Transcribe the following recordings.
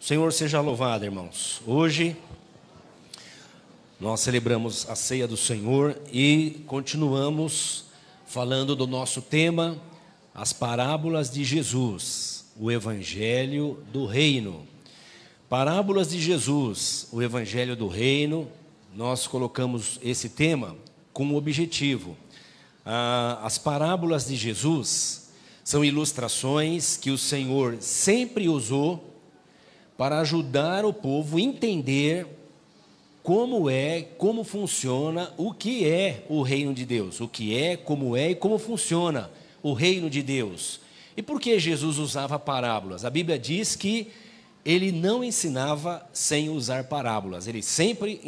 Senhor seja louvado, irmãos. Hoje nós celebramos a ceia do Senhor e continuamos falando do nosso tema, as parábolas de Jesus, o Evangelho do Reino. Parábolas de Jesus, o Evangelho do Reino, nós colocamos esse tema como objetivo. As parábolas de Jesus são ilustrações que o Senhor sempre usou para ajudar o povo a entender como funciona, o que é o reino de Deus, o que é, como e como funciona o reino de Deus. E por que Jesus usava parábolas? A Bíblia diz que ele não ensinava sem usar parábolas, ele sempre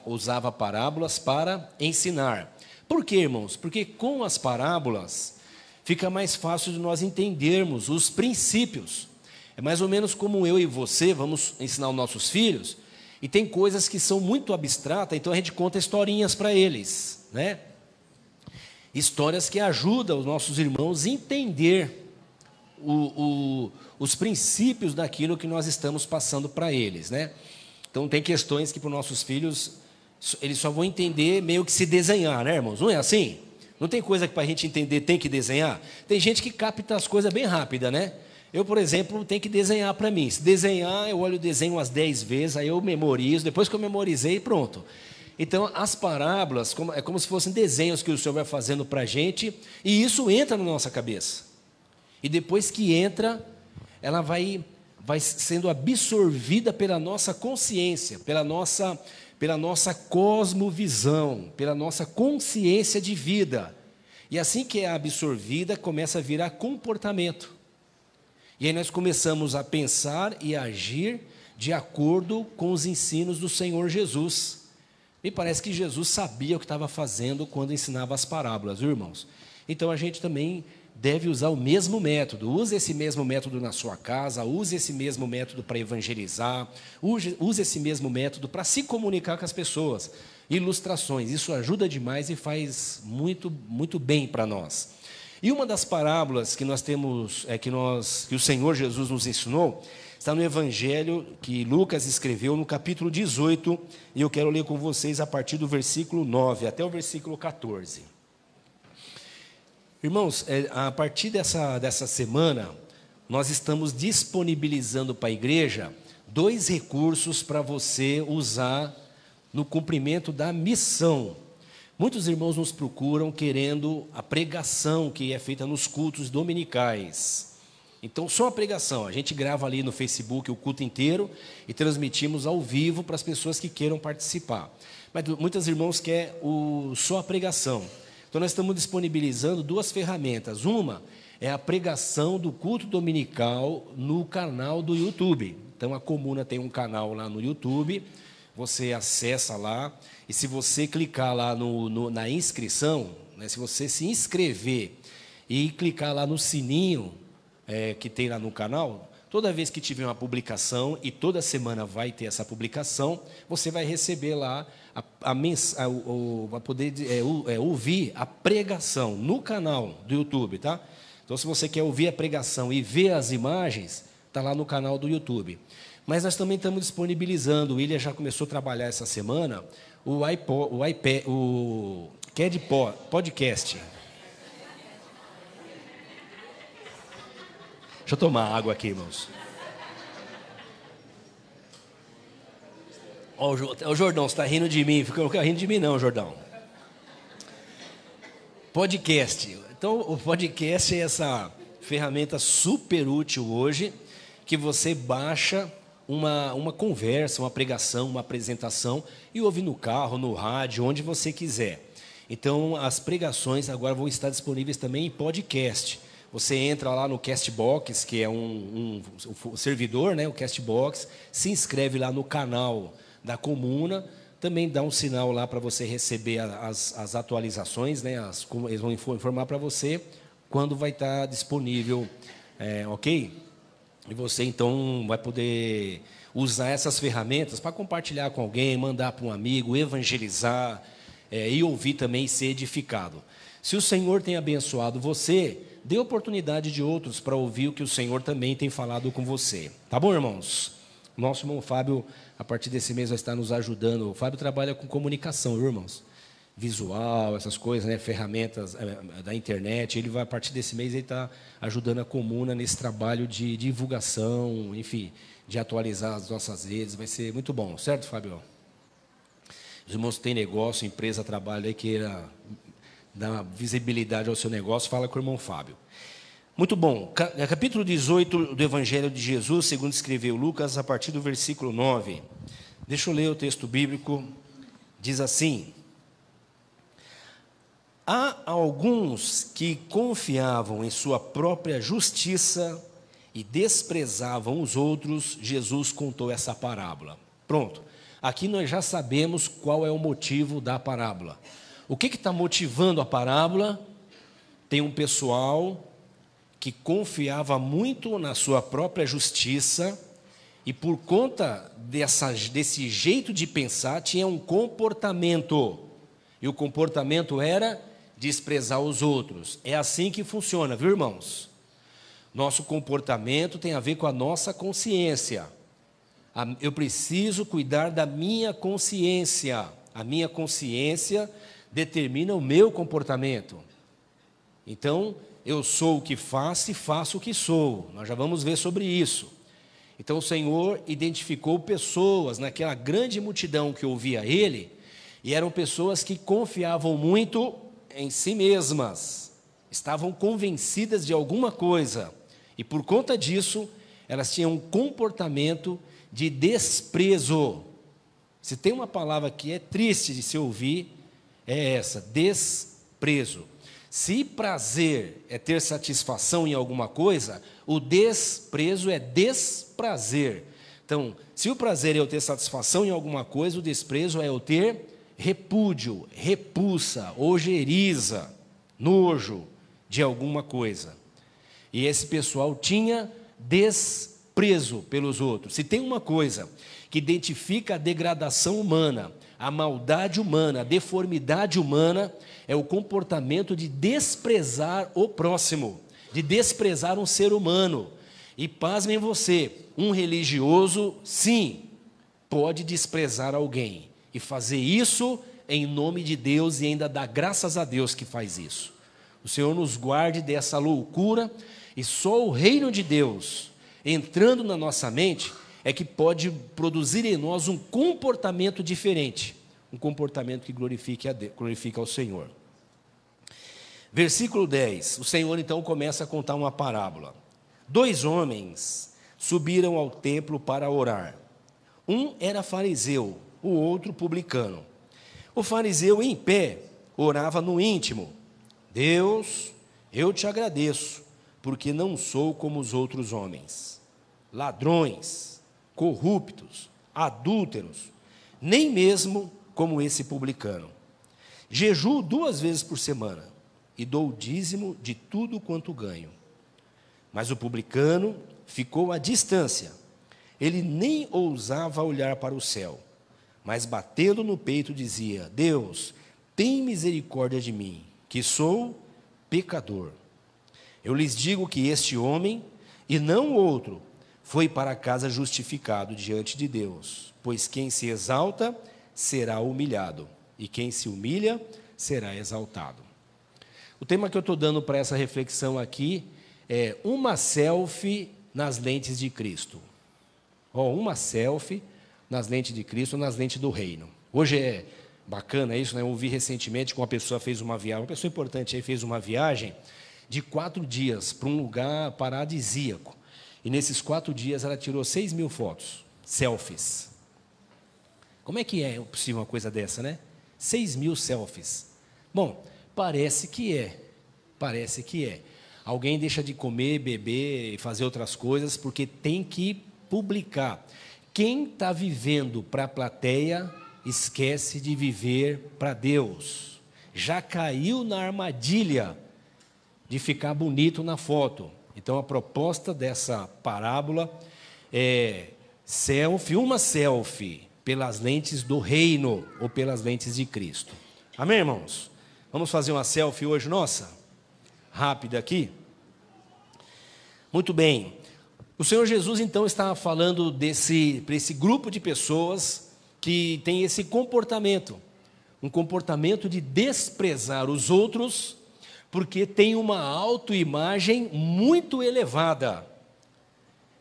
usava parábolas para ensinar. Por quê, irmãos? Porque com as parábolas fica mais fácil de nós entendermos os princípios. É mais ou menos como eu e você vamos ensinar os nossos filhos, e tem coisas que são muito abstratas, então a gente conta historinhas para eles, né? Histórias que ajudam os nossos irmãos a entender os princípios daquilo que nós estamos passando para eles, né? Então tem questões que para os nossos filhos, eles só vão entender meio que se desenhar, né, irmãos? Não é assim? Não tem coisa que para a gente entender tem que desenhar? Tem gente que capta as coisas bem rápida, né? Eu, por exemplo, tenho que desenhar para mim. Se desenhar, eu olho o desenho umas 10 vezes, aí eu memorizo, depois que eu memorizei, pronto. Então, as parábolas é como se fossem desenhos que o Senhor vai fazendo para a gente, e isso entra na nossa cabeça. E depois que entra, ela vai sendo absorvida pela nossa consciência, pela nossa cosmovisão, pela nossa consciência de vida. E assim que é absorvida, começa a virar comportamento. E aí nós começamos a pensar e agir de acordo com os ensinos do Senhor Jesus. Me parece que Jesus sabia o que estava fazendo quando ensinava as parábolas, viu, irmãos? Então a gente também deve usar o mesmo método. Use esse mesmo método na sua casa, use esse mesmo método para evangelizar, use esse mesmo método para se comunicar com as pessoas. Ilustrações, isso ajuda demais e faz muito, muito bem para nós. E uma das parábolas que nós temos, que o Senhor Jesus nos ensinou, está no Evangelho que Lucas escreveu no capítulo 18, e eu quero ler com vocês a partir do versículo 9 até o versículo 14. Irmãos, a partir dessa semana, nós estamos disponibilizando para a igreja 2 recursos para você usar no cumprimento da missão. Muitos irmãos nos procuram querendo a pregação que é feita nos cultos dominicais. Então, só a pregação. A gente grava ali no Facebook o culto inteiro e transmitimos ao vivo para as pessoas que queiram participar. Mas muitos irmãos querem só a pregação. Então, nós estamos disponibilizando 2 ferramentas. Uma é a pregação do culto dominical no canal do YouTube. Então, a Comuna tem um canal lá no YouTube. Você acessa lá, e se você clicar lá na inscrição, né, se você se inscrever e clicar lá no sininho que tem lá no canal, toda vez que tiver uma publicação, e toda semana vai ter essa publicação, você vai receber lá, vai poder ouvir a pregação no canal do YouTube, tá? Então, se você quer ouvir a pregação e ver as imagens, está lá no canal do YouTube. Mas nós também estamos disponibilizando, o William já começou a trabalhar essa semana, o CAD Podcast. Deixa eu tomar água aqui, irmãos. O Jordão, você está rindo de mim? Não fica rindo de mim não, Jordão. Podcast. Então, o podcast é essa ferramenta super útil hoje, que você baixa uma conversa, uma pregação, uma apresentação e ouve no carro, no rádio, onde você quiser. Então, as pregações agora vão estar disponíveis também em podcast. Você entra lá no Castbox, que é um servidor, né, o Castbox, se inscreve lá no canal da Comuna, também dá um sinal lá para você receber as atualizações, né, eles vão informar para você quando vai estar disponível, ok? E você, então, vai poder usar essas ferramentas para compartilhar com alguém, mandar para um amigo, evangelizar e ouvir também e ser edificado. Se o Senhor tem abençoado você, dê oportunidade de outros para ouvir o que o Senhor também tem falado com você. Tá bom, irmãos? Nosso irmão Fábio, a partir desse mês, vai estar nos ajudando. O Fábio trabalha com comunicação, viu, irmãos? Visual, essas coisas, né? Ferramentas da internet. Ele vai, a partir desse mês, ele está ajudando a comuna nesse trabalho de divulgação, enfim, de atualizar as nossas redes. Vai ser muito bom, certo, Fábio? Os irmãos que têm negócio, empresa, trabalho, aí queira dar visibilidade ao seu negócio, fala com o irmão Fábio. Muito bom. Capítulo 18 do Evangelho de Jesus, segundo escreveu Lucas, a partir do versículo 9. Deixa eu ler o texto bíblico. Diz assim: há alguns que confiavam em sua própria justiça e desprezavam os outros. Jesus contou essa parábola. Pronto. Aqui nós já sabemos qual é o motivo da parábola. O que está motivando a parábola? Tem um pessoal que confiava muito na sua própria justiça e, por conta desse jeito de pensar, tinha um comportamento. E o comportamento era desprezar os outros. É assim que funciona, viu, irmãos? Nosso comportamento tem a ver com a nossa consciência. Eu preciso cuidar da minha consciência. A minha consciência determina o meu comportamento. Então, eu sou o que faço e faço o que sou. Nós já vamos ver sobre isso. Então, o Senhor identificou pessoas naquela grande multidão que ouvia Ele, e eram pessoas que confiavam muito em si mesmas, estavam convencidas de alguma coisa, e por conta disso, elas tinham um comportamento de desprezo. Se tem uma palavra que é triste de se ouvir, é essa: desprezo. Se prazer é ter satisfação em alguma coisa, o desprezo é desprazer. Então, se o prazer é eu ter satisfação em alguma coisa, o desprezo é eu ter repúdio, repulsa, ojeriza, nojo de alguma coisa. E esse pessoal tinha desprezo pelos outros. Se tem uma coisa que identifica a degradação humana, a maldade humana, a deformidade humana, é o comportamento de desprezar o próximo, de desprezar um ser humano. E pasmem você, um religioso, sim, pode desprezar alguém e fazer isso em nome de Deus e ainda dar graças a Deus que faz isso. O Senhor nos guarde dessa loucura, e só o reino de Deus entrando na nossa mente é que pode produzir em nós um comportamento diferente, um comportamento que glorifica ao Senhor. Versículo 10, o Senhor então começa a contar uma parábola. 2 homens subiram ao templo para orar. Um era fariseu, o outro publicano. O fariseu, em pé, orava no íntimo: Deus, eu te agradeço, porque não sou como os outros homens, ladrões, corruptos, adúlteros, nem mesmo como esse publicano. Jejuo 2 vezes por semana e dou o dízimo de tudo quanto ganho. Mas o publicano ficou à distância. Ele nem ousava olhar para o céu, mas batendo no peito dizia: Deus, tem misericórdia de mim, que sou pecador. Eu lhes digo que este homem, e não outro, foi para casa justificado diante de Deus, pois quem se exalta será humilhado, e quem se humilha será exaltado. O tema que eu estou dando para essa reflexão aqui é uma selfie nas lentes de Cristo. Uma selfie nas lentes de Cristo, nas lentes do reino. Hoje é bacana isso, né? Eu ouvi recentemente que uma pessoa fez uma viagem, uma pessoa importante aí fez uma viagem de 4 dias para um lugar paradisíaco. E nesses 4 dias ela tirou 6.000 fotos, selfies. Como é que é possível uma coisa dessa, né? 6.000 selfies. Bom, parece que é. Alguém deixa de comer, beber e fazer outras coisas porque tem que publicar. Quem está vivendo para a plateia, esquece de viver para Deus. Já caiu na armadilha de ficar bonito na foto. Então, a proposta dessa parábola é uma selfie pelas lentes do reino ou pelas lentes de Cristo. Amém, irmãos? Vamos fazer uma selfie hoje nossa? Rápida aqui. Muito bem. O Senhor Jesus, então, estava falando para esse grupo de pessoas que tem esse comportamento, um comportamento de desprezar os outros, porque tem uma autoimagem muito elevada.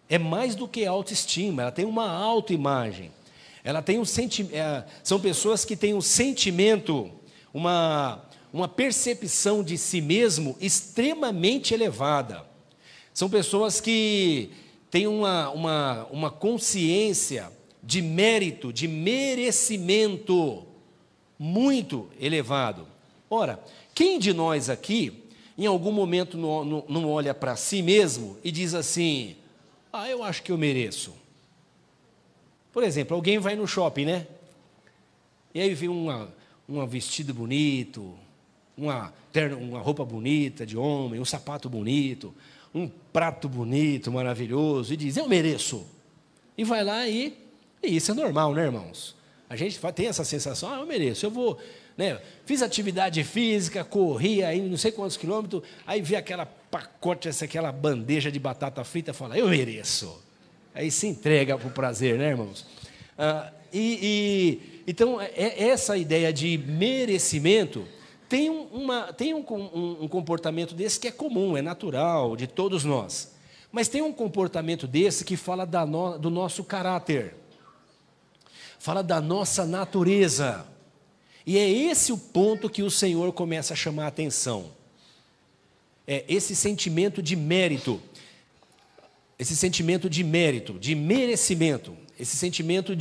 É mais do que autoestima, ela tem uma autoimagem. Ela tem são pessoas que têm um sentimento, uma percepção de si mesmo extremamente elevada. São pessoas que têm uma consciência de mérito, de merecimento muito elevado. Ora, quem de nós aqui, em algum momento, não olha para si mesmo e diz assim: eu acho que eu mereço? Por exemplo, alguém vai no shopping, né? E aí vê um vestido bonito, uma roupa bonita de homem, um sapato bonito, um prato bonito, maravilhoso, e diz: eu mereço. E vai lá e isso é normal, né, irmãos? A gente tem essa sensação: eu mereço, eu vou, né? Fiz atividade física, corri aí não sei quantos quilômetros, aí vi aquela pacote, aquela bandeja de batata frita, fala: eu mereço. Aí se entrega para o prazer, né, irmãos? Então, essa ideia de merecimento tem um comportamento desse que é comum, é natural, de todos nós. Mas tem um comportamento desse que fala do nosso caráter, fala da nossa natureza. E é esse o ponto que o Senhor começa a chamar a atenção. É esse sentimento de mérito. Esse sentimento de mérito, de merecimento, esse sentimento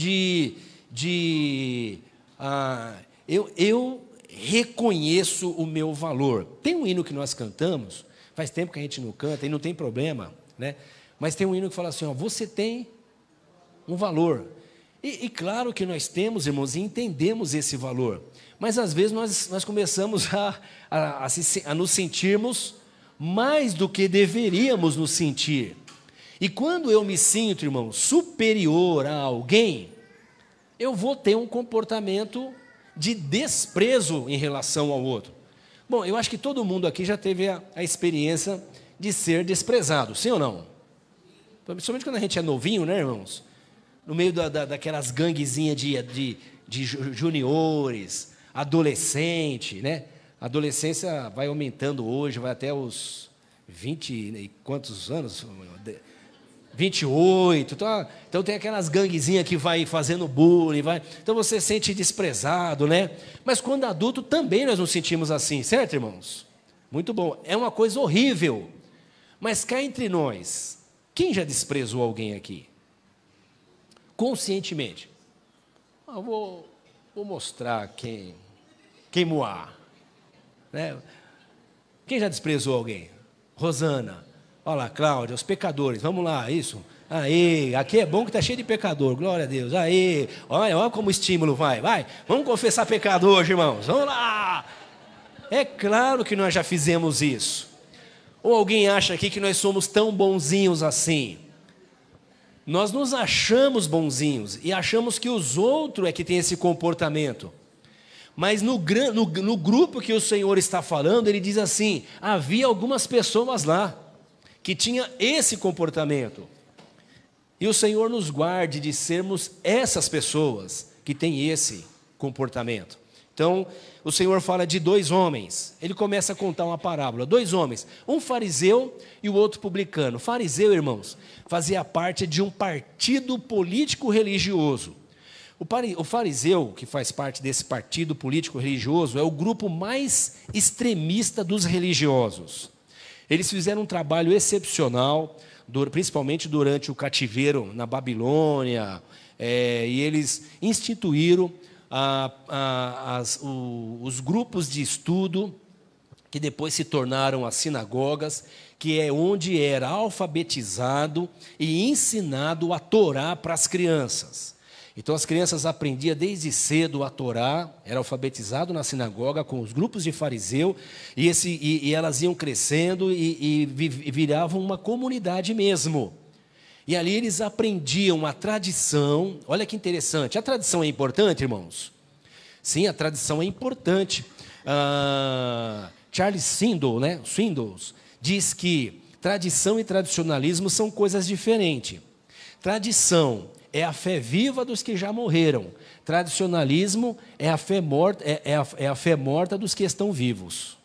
eu reconheço o meu valor. Tem um hino que nós cantamos, faz tempo que a gente não canta e não tem problema, né? Mas tem um hino que fala assim: você tem um valor. E claro que nós temos, irmãos, e entendemos esse valor, mas às vezes nós começamos a nos sentirmos mais do que deveríamos nos sentir. E quando eu me sinto, irmão, superior a alguém, eu vou ter um comportamento de desprezo em relação ao outro. Bom, eu acho que todo mundo aqui já teve a experiência de ser desprezado, sim ou não? Principalmente quando a gente é novinho, né, irmãos? No meio daquelas ganguezinhas de juniores, adolescente, né? A adolescência vai aumentando hoje, vai até os 20 e quantos anos? 28, então tem aquelas ganguezinhas que vai fazendo bullying, então você se sente desprezado, né? Mas quando adulto também nós nos sentimos assim, certo, irmãos? Muito bom, é uma coisa horrível, mas cá entre nós, quem já desprezou alguém aqui? Conscientemente. Vou mostrar quem moar, né? Quem já desprezou alguém? Rosana. Olha lá, Cláudia, os pecadores, vamos lá, isso. Aê, aqui é bom que está cheio de pecador, glória a Deus. Aê, olha como o estímulo vai. Vamos confessar pecado hoje, irmãos, vamos lá. É claro que nós já fizemos isso. Ou alguém acha aqui que nós somos tão bonzinhos assim? Nós nos achamos bonzinhos e achamos que os outros é que tem esse comportamento. Mas no grupo que o Senhor está falando, ele diz assim: havia algumas pessoas lá que tinha esse comportamento. E o Senhor nos guarde de sermos essas pessoas que têm esse comportamento. Então, o Senhor fala de dois homens. Ele começa a contar uma parábola. Dois homens, um fariseu e o outro publicano. O fariseu, irmãos, fazia parte de um partido político religioso. O fariseu, que faz parte desse partido político religioso, é o grupo mais extremista dos religiosos. Eles fizeram um trabalho excepcional, principalmente durante o cativeiro na Babilônia, e eles instituíram os grupos de estudo, que depois se tornaram as sinagogas, que é onde era alfabetizado e ensinado a Torá para as crianças. Então as crianças aprendiam desde cedo a Torá, era alfabetizado na sinagoga com os grupos de fariseu, e elas iam crescendo e viravam uma comunidade mesmo. E ali eles aprendiam a tradição. Olha que interessante, a tradição é importante, irmãos? Sim, a tradição é importante. Charles Swindoll, diz que Tradição e tradicionalismo são coisas diferentes. Tradição é a fé viva dos que já morreram. Tradicionalismo é a fé morta, é a fé morta dos que estão vivos.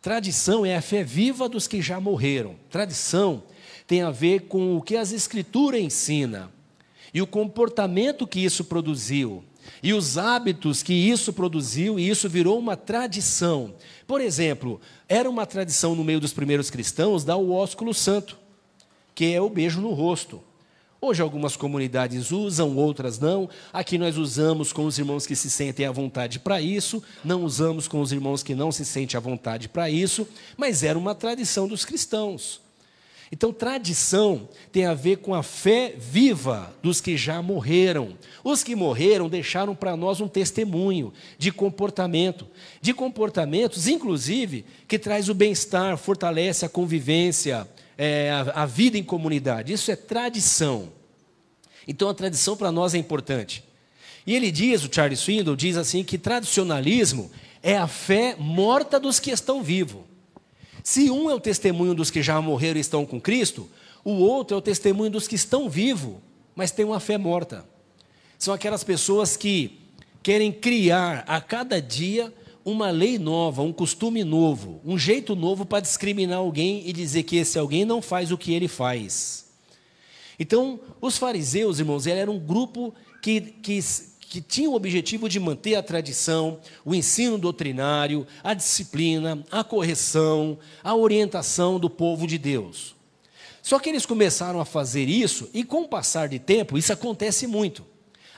Tradição é a fé viva dos que já morreram. Tradição tem a ver com o que as Escrituras ensinam e o comportamento que isso produziu e os hábitos que isso produziu, e isso virou uma tradição. Por exemplo, era uma tradição no meio dos primeiros cristãos dar o ósculo santo, que é o beijo no rosto. Hoje algumas comunidades usam, outras não. Aqui nós usamos com os irmãos que se sentem à vontade para isso, não usamos com os irmãos que não se sentem à vontade para isso, mas era uma tradição dos cristãos. Então, tradição tem a ver com a fé viva dos que já morreram. Os que morreram deixaram para nós um testemunho de comportamentos, inclusive, que traz o bem-estar, fortalece a convivência, a vida em comunidade. Isso é tradição. Então, a tradição para nós é importante. E ele diz, o Charles Swindoll diz assim, que tradicionalismo é a fé morta dos que estão vivos. Se um é o testemunho dos que já morreram e estão com Cristo, o outro é o testemunho dos que estão vivos, mas têm uma fé morta. São aquelas pessoas que querem criar a cada dia uma lei nova, um costume novo, um jeito novo para discriminar alguém e dizer que esse alguém não faz o que ele faz. Então, os fariseus, irmãos, eram um grupo que tinha o objetivo de manter a tradição, o ensino doutrinário, a disciplina, a correção, a orientação do povo de Deus. Só que eles começaram a fazer isso, e com o passar de tempo, isso acontece muito.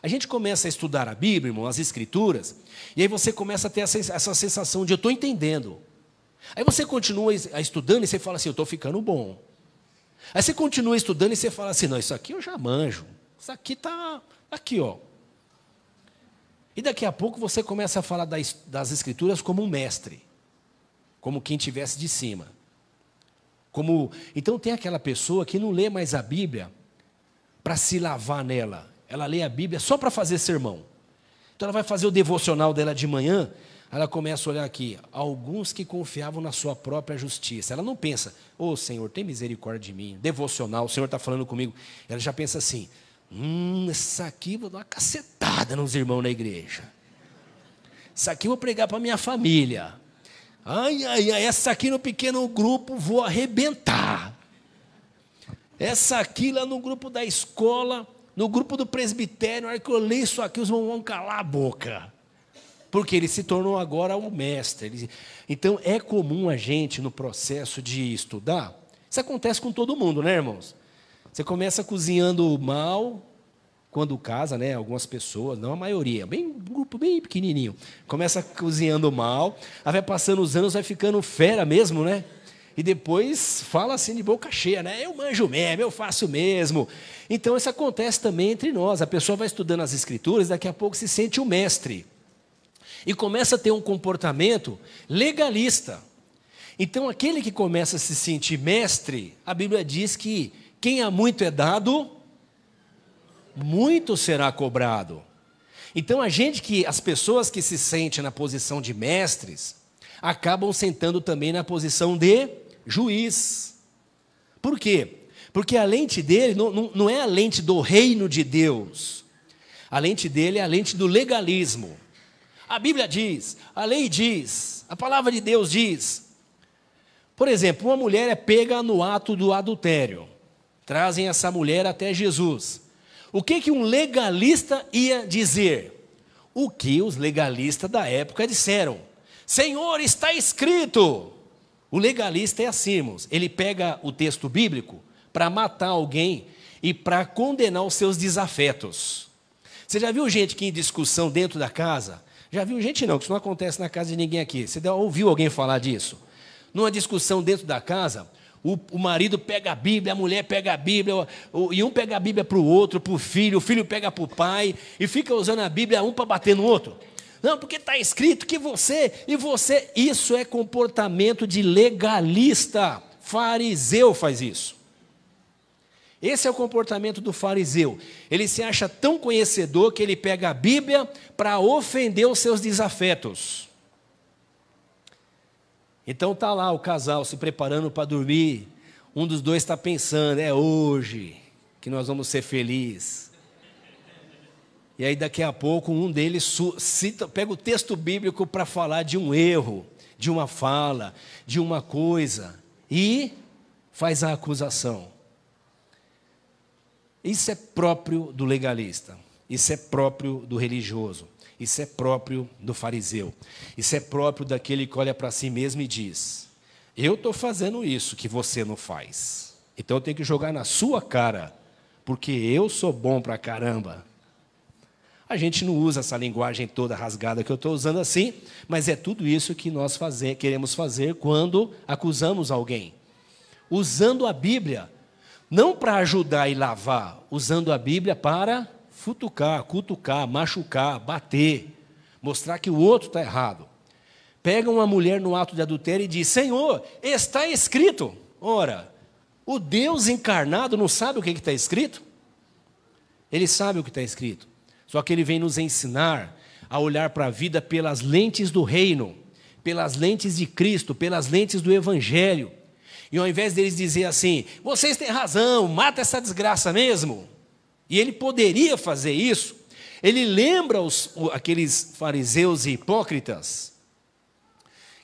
A gente começa a estudar a Bíblia, irmão, as Escrituras, e aí você começa a ter essa sensação de eu estou entendendo. Aí você continua estudando e você fala assim, eu estou ficando bom. Aí você continua estudando e você fala assim, não, isso aqui eu já manjo. Isso aqui está aqui, ó. E daqui a pouco você começa a falar das Escrituras como um mestre, como quem estivesse de cima. Então tem aquela pessoa que não lê mais a Bíblia para se lavar nela. Ela lê a Bíblia só para fazer sermão. Então ela vai fazer o devocional dela de manhã, ela começa a olhar aqui, alguns que confiavam na sua própria justiça. Ela não pensa, ô Senhor, tem misericórdia de mim, devocional, o Senhor está falando comigo. Ela já pensa assim, essa aqui vou dar uma cacetada nos irmãos na igreja. Essa aqui eu vou pregar para minha família. Ai, essa aqui no pequeno grupo vou arrebentar. Essa aqui lá no grupo da escola, no grupo do presbitério, na hora que eu leio isso aqui, os irmãos vão calar a boca. Porque ele se tornou agora o mestre. Então, é comum a gente, no processo de estudar, isso acontece com todo mundo, né, irmãos? Você começa cozinhando mal, quando casa, né? Algumas pessoas, não a maioria, um grupo bem pequenininho. Começa cozinhando mal, aí vai passando os anos, vai ficando fera mesmo, né? E depois fala assim de boca cheia, né? Eu manjo mesmo, eu faço mesmo. Então, isso acontece também entre nós. A pessoa vai estudando as Escrituras, daqui a pouco se sente o mestre. E começa a ter um comportamento legalista. Então, aquele que começa a se sentir mestre, a Bíblia diz que quem há muito é dado, muito será cobrado. Então, as pessoas que se sentem na posição de mestres, acabam sentando também na posição de juiz. Por quê? Porque a lente dele não é a lente do reino de Deus. A lente dele é a lente do legalismo. A Bíblia diz, a lei diz, a palavra de Deus diz. Por exemplo, uma mulher é pega no ato do adultério. Trazem essa mulher até Jesus. O que um legalista ia dizer? O que os legalistas da época disseram. Senhor, está escrito. O legalista é assim, irmãos. Ele pega o texto bíblico para matar alguém e para condenar os seus desafetos. Você já viu gente que em discussão dentro da casa? Já viu gente não, que isso não acontece na casa de ninguém aqui. Você ouviu alguém falar disso? Numa discussão dentro da casa, o marido pega a Bíblia, a mulher pega a Bíblia, e um pega a Bíblia para o outro, para o filho pega para o pai, e fica usando a Bíblia um para bater no outro. Não, porque está escrito que você, isso é comportamento de legalista. Fariseu faz isso. Esse é o comportamento do fariseu. Ele se acha tão conhecedor que ele pega a Bíblia para ofender os seus desafetos. Então está lá o casal se preparando para dormir. Um dos dois está pensando, é hoje que nós vamos ser felizes. E aí daqui a pouco um deles pega o texto bíblico para falar de um erro, de uma fala, de uma coisa, e faz a acusação. Isso é próprio do legalista, isso é próprio do religioso, isso é próprio do fariseu, isso é próprio daquele que olha para si mesmo e diz: eu estou fazendo isso que você não faz, então eu tenho que jogar na sua cara, porque eu sou bom pra caramba. A gente não usa essa linguagem toda rasgada que eu estou usando assim, mas é tudo isso que nós queremos fazer quando acusamos alguém. Usando a Bíblia, não para ajudar e lavar, usando a Bíblia para futucar, cutucar, machucar, bater, mostrar que o outro está errado. Pega uma mulher no ato de adultério e diz: Senhor, está escrito. Ora, o Deus encarnado não sabe o que está escrito? Ele sabe o que está escrito. Só que ele vem nos ensinar a olhar para a vida pelas lentes do reino, pelas lentes de Cristo, pelas lentes do Evangelho. E ao invés deles dizer assim: vocês têm razão, mata essa desgraça mesmo. E ele poderia fazer isso. Ele lembra aqueles fariseus e hipócritas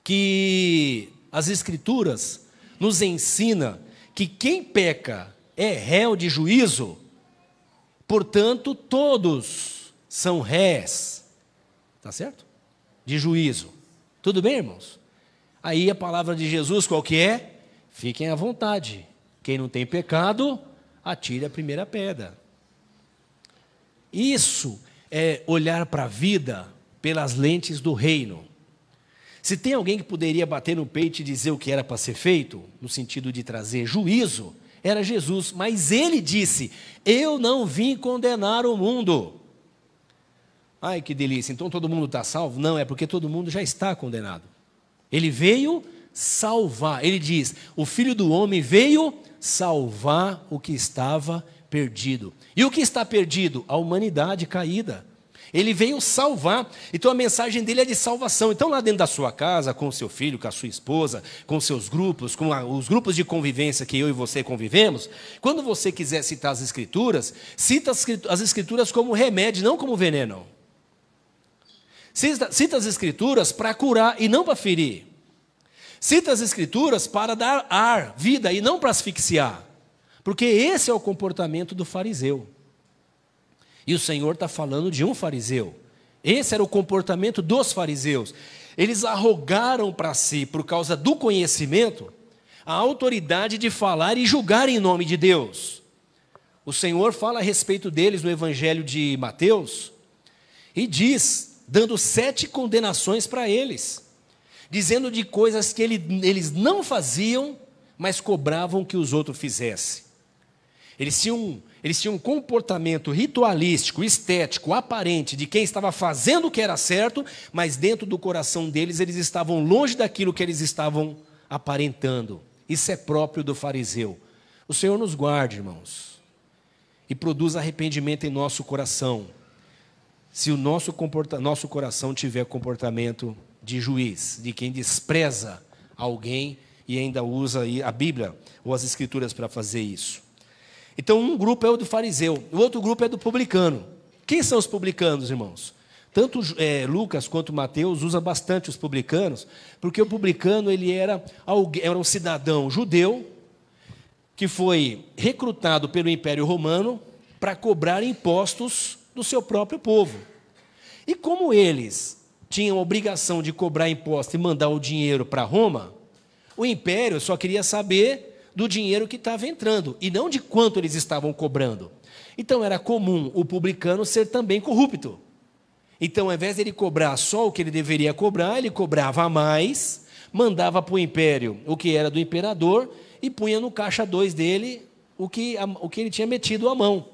que as Escrituras nos ensina que quem peca é réu de juízo, portanto todos são réis, tá certo? De juízo. Tudo bem, irmãos? Aí a palavra de Jesus qual que é? Fiquem à vontade. Quem não tem pecado, atire a primeira pedra. Isso é olhar para a vida pelas lentes do reino. Se tem alguém que poderia bater no peito e dizer o que era para ser feito, no sentido de trazer juízo, era Jesus. Mas ele disse: eu não vim condenar o mundo. Ai, que delícia, então todo mundo está salvo? Não, é porque todo mundo já está condenado. Ele veio salvar. Ele diz: o Filho do Homem veio salvar o que estava perdido. E o que está perdido? A humanidade caída. Ele veio salvar. Então a mensagem dele é de salvação. Então lá dentro da sua casa, com o seu filho, com a sua esposa, com seus grupos, com os grupos de convivência que eu e você convivemos, quando você quiser citar as Escrituras, cita as Escrituras como remédio, não como veneno. Cita as Escrituras para curar e não para ferir. Cita as Escrituras para dar ar, vida e não para asfixiar. Porque esse é o comportamento do fariseu. E o Senhor está falando de um fariseu. Esse era o comportamento dos fariseus. Eles arrogaram para si, por causa do conhecimento, a autoridade de falar e julgar em nome de Deus. O Senhor fala a respeito deles no Evangelho de Mateus e diz, dando 7 condenações para eles, dizendo de coisas que eles não faziam, mas cobravam que os outros fizessem. Eles tinham um comportamento ritualístico, estético, aparente, de quem estava fazendo o que era certo, mas dentro do coração deles, eles estavam longe daquilo que eles estavam aparentando. Isso é próprio do fariseu. O Senhor nos guarde, irmãos, e produz arrependimento em nosso coração, se o nosso coração tiver comportamento de juiz, de quem despreza alguém e ainda usa a Bíblia ou as Escrituras para fazer isso. Então, um grupo é o do fariseu, o outro grupo é do publicano. Quem são os publicanos, irmãos? Tanto Lucas quanto Mateus usam bastante os publicanos, porque o publicano ele era um cidadão judeu que foi recrutado pelo Império Romano para cobrar impostos do seu próprio povo. E como eles tinham a obrigação de cobrar imposto e mandar o dinheiro para Roma, o Império só queria saber do dinheiro que estava entrando, e não de quanto eles estavam cobrando. Então era comum o publicano ser também corrupto. Então, ao invés de ele cobrar só o que ele deveria cobrar, ele cobrava a mais, mandava para o império o que era do imperador e punha no caixa 2 dele o que ele tinha metido à mão.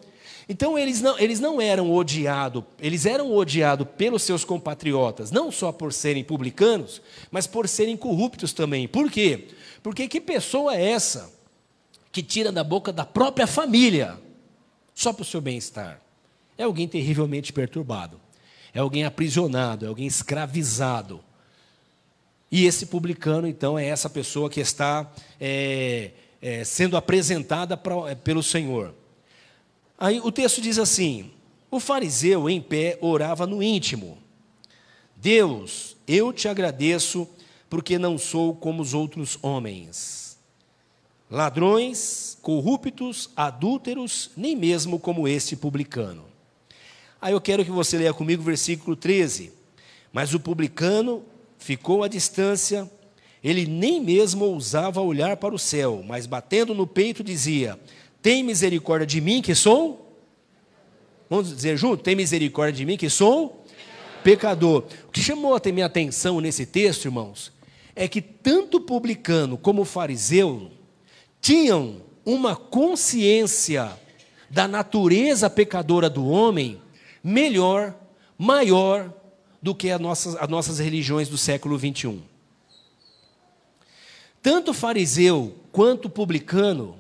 Então, eles não eram odiados, eles eram odiados pelos seus compatriotas, não só por serem publicanos, mas por serem corruptos também. Por quê? Porque que pessoa é essa que tira da boca da própria família só para o seu bem-estar? É alguém terrivelmente perturbado, é alguém aprisionado, é alguém escravizado. E esse publicano, então, é essa pessoa que está sendo apresentada pelo Senhor. Aí o texto diz assim: o fariseu em pé orava no íntimo: Deus, eu te agradeço porque não sou como os outros homens, ladrões, corruptos, adúlteros, nem mesmo como este publicano. Aí eu quero que você leia comigo o versículo 13. Mas o publicano ficou à distância, ele nem mesmo ousava olhar para o céu, mas batendo no peito dizia: tem misericórdia de mim que sou? Vamos dizer junto? Tem misericórdia de mim que sou pecador. O que chamou a minha atenção nesse texto, irmãos, é que tanto o publicano como o fariseu tinham uma consciência da natureza pecadora do homem melhor, maior do que as nossas religiões do século 21. Tanto o fariseu quanto o publicano,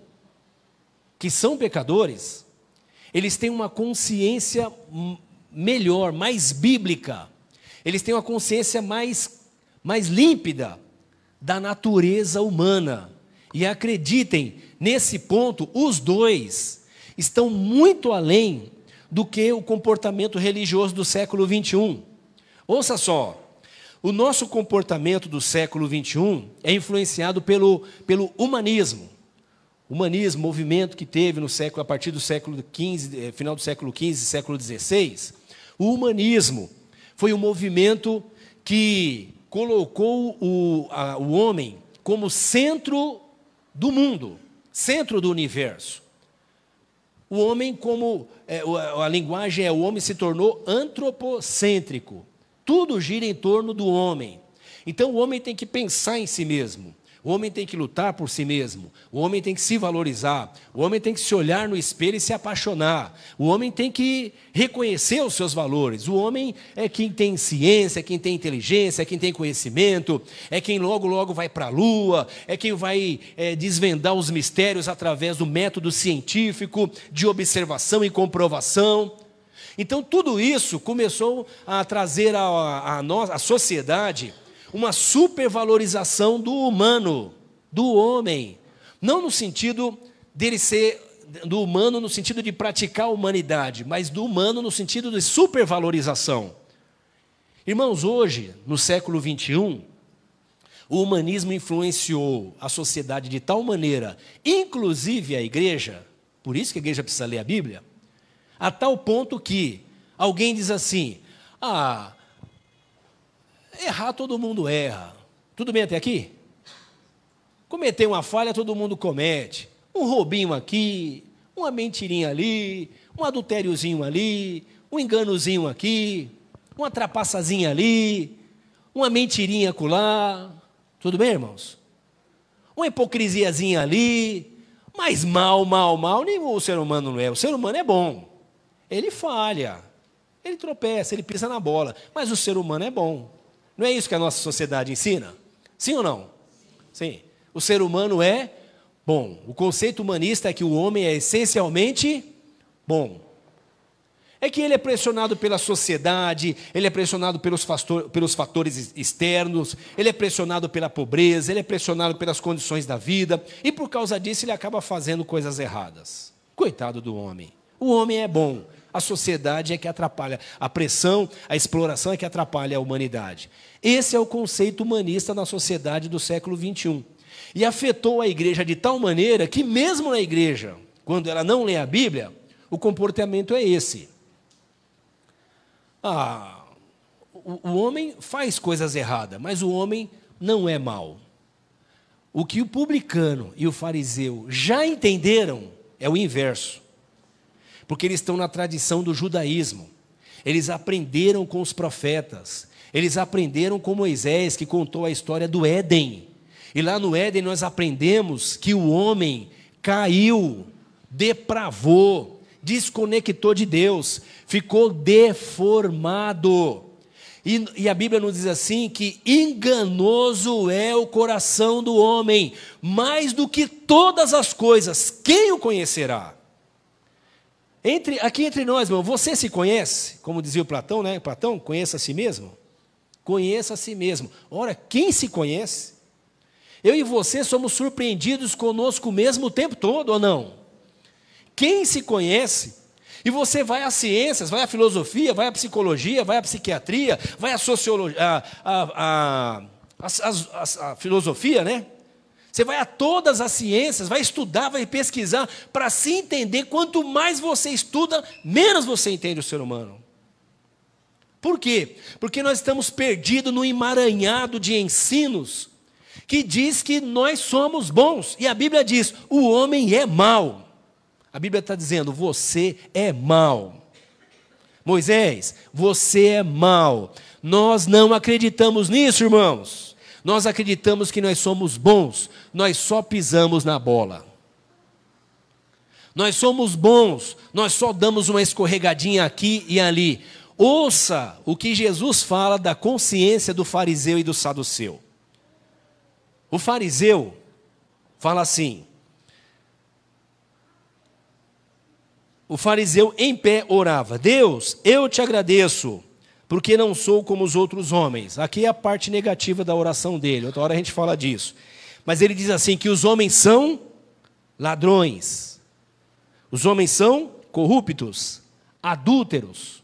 que são pecadores, eles têm uma consciência melhor, mais bíblica, eles têm uma consciência mais límpida da natureza humana. E acreditem, nesse ponto, os dois estão muito além do que o comportamento religioso do século 21. Ouça só, o nosso comportamento do século 21 é influenciado pelo humanismo. Humanismo, movimento que teve a partir do século XV, final do século XV, século XVI. O humanismo foi um movimento que colocou o homem como centro do mundo, centro do universo. O homem, a linguagem o homem se tornou antropocêntrico. Tudo gira em torno do homem. Então o homem tem que pensar em si mesmo. O homem tem que lutar por si mesmo. O homem tem que se valorizar. O homem tem que se olhar no espelho e se apaixonar. O homem tem que reconhecer os seus valores. O homem é quem tem ciência, é quem tem inteligência, é quem tem conhecimento, é quem logo vai para a lua, é quem vai desvendar os mistérios através do método científico de observação e comprovação. Então tudo isso começou a trazer à sociedade uma supervalorização do humano, do homem, não no sentido dele ser do humano no sentido de praticar a humanidade, mas do humano no sentido de supervalorização. Irmãos, hoje, no século 21, o humanismo influenciou a sociedade de tal maneira, inclusive a igreja, por isso que a igreja precisa ler a Bíblia, a tal ponto que alguém diz assim: errar todo mundo erra. Tudo bem até aqui? Cometer uma falha todo mundo comete. Um roubinho aqui, uma mentirinha ali, um adultériozinho ali, um enganozinho aqui, uma trapaçazinha ali, uma mentirinha acolá. Tudo bem, irmãos? Uma hipocrisiazinha ali, mas mal, nem o ser humano não é. O ser humano é bom. Ele falha, ele tropeça, ele pisa na bola, mas o ser humano é bom. Não é isso que a nossa sociedade ensina? Sim ou não? Sim. O ser humano é bom. O conceito humanista é que o homem é essencialmente bom. É que ele é pressionado pela sociedade, ele é pressionado pelos fatores externos, ele é pressionado pela pobreza, ele é pressionado pelas condições da vida, e por causa disso ele acaba fazendo coisas erradas. Coitado do homem. O homem é bom. A sociedade é que atrapalha. A pressão, a exploração é que atrapalha a humanidade. Esse é o conceito humanista na sociedade do século 21. E afetou a igreja de tal maneira que mesmo na igreja, quando ela não lê a Bíblia, o comportamento é esse. O homem faz coisas erradas, mas o homem não é mau. O que o publicano e o fariseu já entenderam é o inverso. Porque eles estão na tradição do judaísmo. Eles aprenderam com os profetas. Eles aprenderam com Moisés, que contou a história do Éden. E lá no Éden nós aprendemos que o homem caiu, depravou, desconectou de Deus, ficou deformado. E a Bíblia nos diz assim que enganoso é o coração do homem, mais do que todas as coisas, quem o conhecerá? Aqui entre nós, irmão, você se conhece? Como dizia o Platão, né? Platão, conheça a si mesmo. Conheça a si mesmo. Ora, quem se conhece? Eu e você somos surpreendidos conosco mesmo o tempo todo, ou não? Quem se conhece, e você vai às ciências, vai à filosofia, vai à psicologia, vai à psiquiatria, vai à sociologia, à filosofia, né? Você vai a todas as ciências, vai estudar, vai pesquisar, para se entender. Quanto mais você estuda, menos você entende o ser humano. Por quê? Porque nós estamos perdidos no emaranhado de ensinos que diz que nós somos bons. E a Bíblia diz, o homem é mau. A Bíblia está dizendo, você é mau. Moisés, você é mau. Nós não acreditamos nisso, irmãos. Nós acreditamos que nós somos bons. Nós só pisamos na bola. Nós somos bons. Nós só damos uma escorregadinha aqui e ali. Ouça o que Jesus fala da consciência do fariseu e do saduceu. O fariseu fala assim, o fariseu em pé orava, Deus, eu te agradeço, porque não sou como os outros homens. Aqui é a parte negativa da oração dele, outra hora a gente fala disso. Mas ele diz assim, que os homens são ladrões, os homens são corruptos, adúlteros.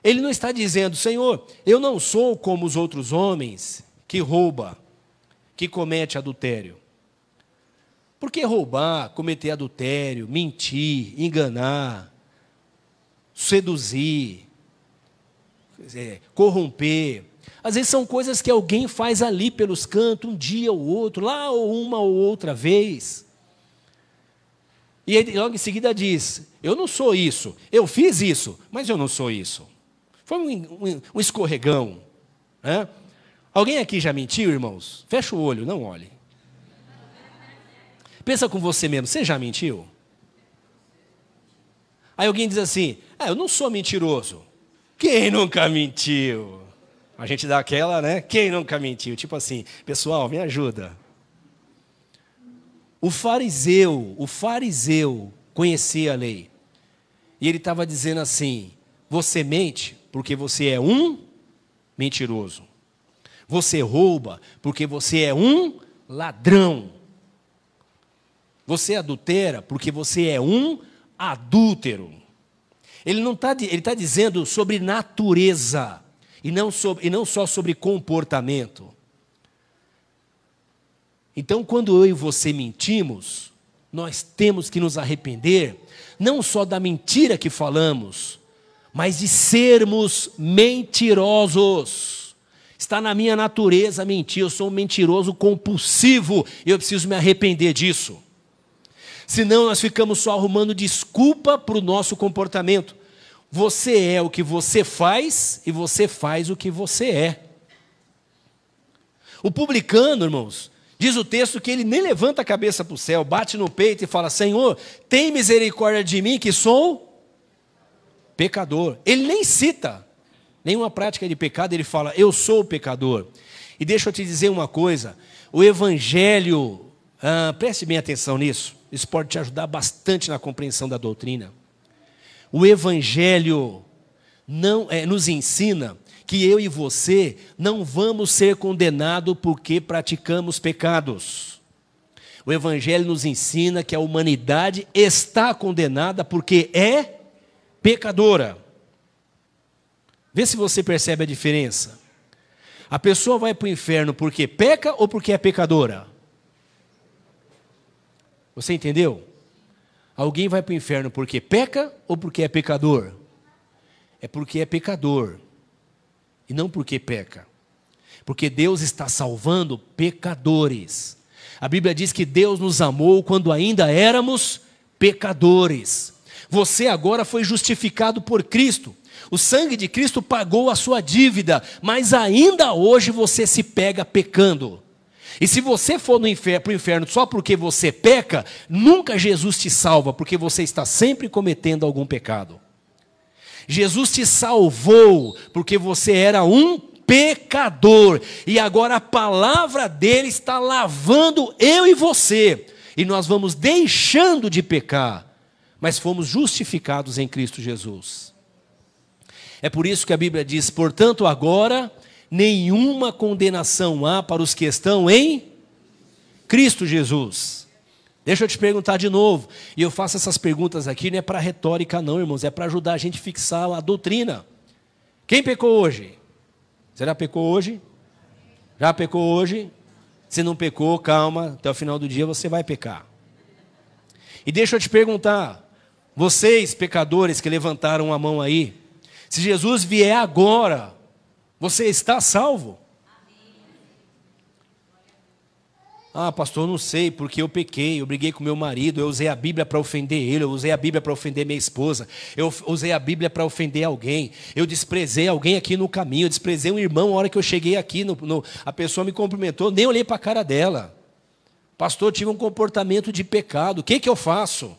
Ele não está dizendo, Senhor, eu não sou como os outros homens que rouba, que comete adultério. Porque roubar, cometer adultério, mentir, enganar, seduzir, corromper, às vezes são coisas que alguém faz ali pelos cantos, um dia ou outro, lá ou uma ou outra vez. E ele logo em seguida diz, eu não sou isso, eu fiz isso, mas eu não sou isso. Foi um escorregão. Né? Alguém aqui já mentiu, irmãos? Fecha o olho, não olhe. Pensa com você mesmo, você já mentiu? Aí alguém diz assim, eu não sou mentiroso. Quem nunca mentiu? A gente dá aquela, né? Quem nunca mentiu? Tipo assim, pessoal, me ajuda. O fariseu conhecia a lei. E ele estava dizendo assim, você mente porque você é um mentiroso. Você rouba porque você é um ladrão. Você adultera porque você é um adúltero. Ele está dizendo sobre natureza e não só sobre comportamento. Então, quando eu e você mentimos, nós temos que nos arrepender, não só da mentira que falamos, mas de sermos mentirosos. Está na minha natureza mentir, eu sou um mentiroso compulsivo e eu preciso me arrepender disso. Senão nós ficamos só arrumando desculpa para o nosso comportamento. Você é o que você faz e você faz o que você é. O publicano, irmãos, diz o texto que ele nem levanta a cabeça para o céu, bate no peito e fala, Senhor, tem misericórdia de mim que sou pecador. Ele nem cita nenhuma prática de pecado, ele fala, eu sou pecador. E deixa eu te dizer uma coisa, o evangelho, preste bem atenção nisso, isso pode te ajudar bastante na compreensão da doutrina. O evangelho nos ensina que eu e você não vamos ser condenados porque praticamos pecados. O evangelho nos ensina que a humanidade está condenada porque é pecadora. Vê se você percebe a diferença. A pessoa vai para o inferno porque peca ou porque é pecadora? Você entendeu? Alguém vai para o inferno porque peca ou porque é pecador? É porque é pecador. E não porque peca. Porque Deus está salvando pecadores. A Bíblia diz que Deus nos amou quando ainda éramos pecadores. Você agora foi justificado por Cristo. O sangue de Cristo pagou a sua dívida, mas ainda hoje você se pega pecando. E se você for para o inferno só porque você peca, nunca Jesus te salva, porque você está sempre cometendo algum pecado. Jesus te salvou porque você era um pecador. E agora a palavra dele está lavando eu e você. E nós vamos deixando de pecar, mas fomos justificados em Cristo Jesus. É por isso que a Bíblia diz, portanto agora, nenhuma condenação há para os que estão em Cristo Jesus. Deixa eu te perguntar de novo, e eu faço essas perguntas aqui, não é para retórica não, irmãos, é para ajudar a gente a fixar a doutrina. Quem pecou hoje? Você já pecou hoje? Já pecou hoje? Se não pecou, calma, até o final do dia você vai pecar. E deixa eu te perguntar, vocês pecadores que levantaram a mão aí, se Jesus vier agora, você está salvo? Ah, pastor, não sei, porque eu pequei, eu briguei com meu marido, eu usei a Bíblia para ofender ele, eu usei a Bíblia para ofender minha esposa, eu usei a Bíblia para ofender alguém, eu desprezei alguém aqui no caminho, eu desprezei um irmão, a hora que eu cheguei aqui, a pessoa me cumprimentou, nem olhei para a cara dela. Pastor, tive um comportamento de pecado, o que eu faço?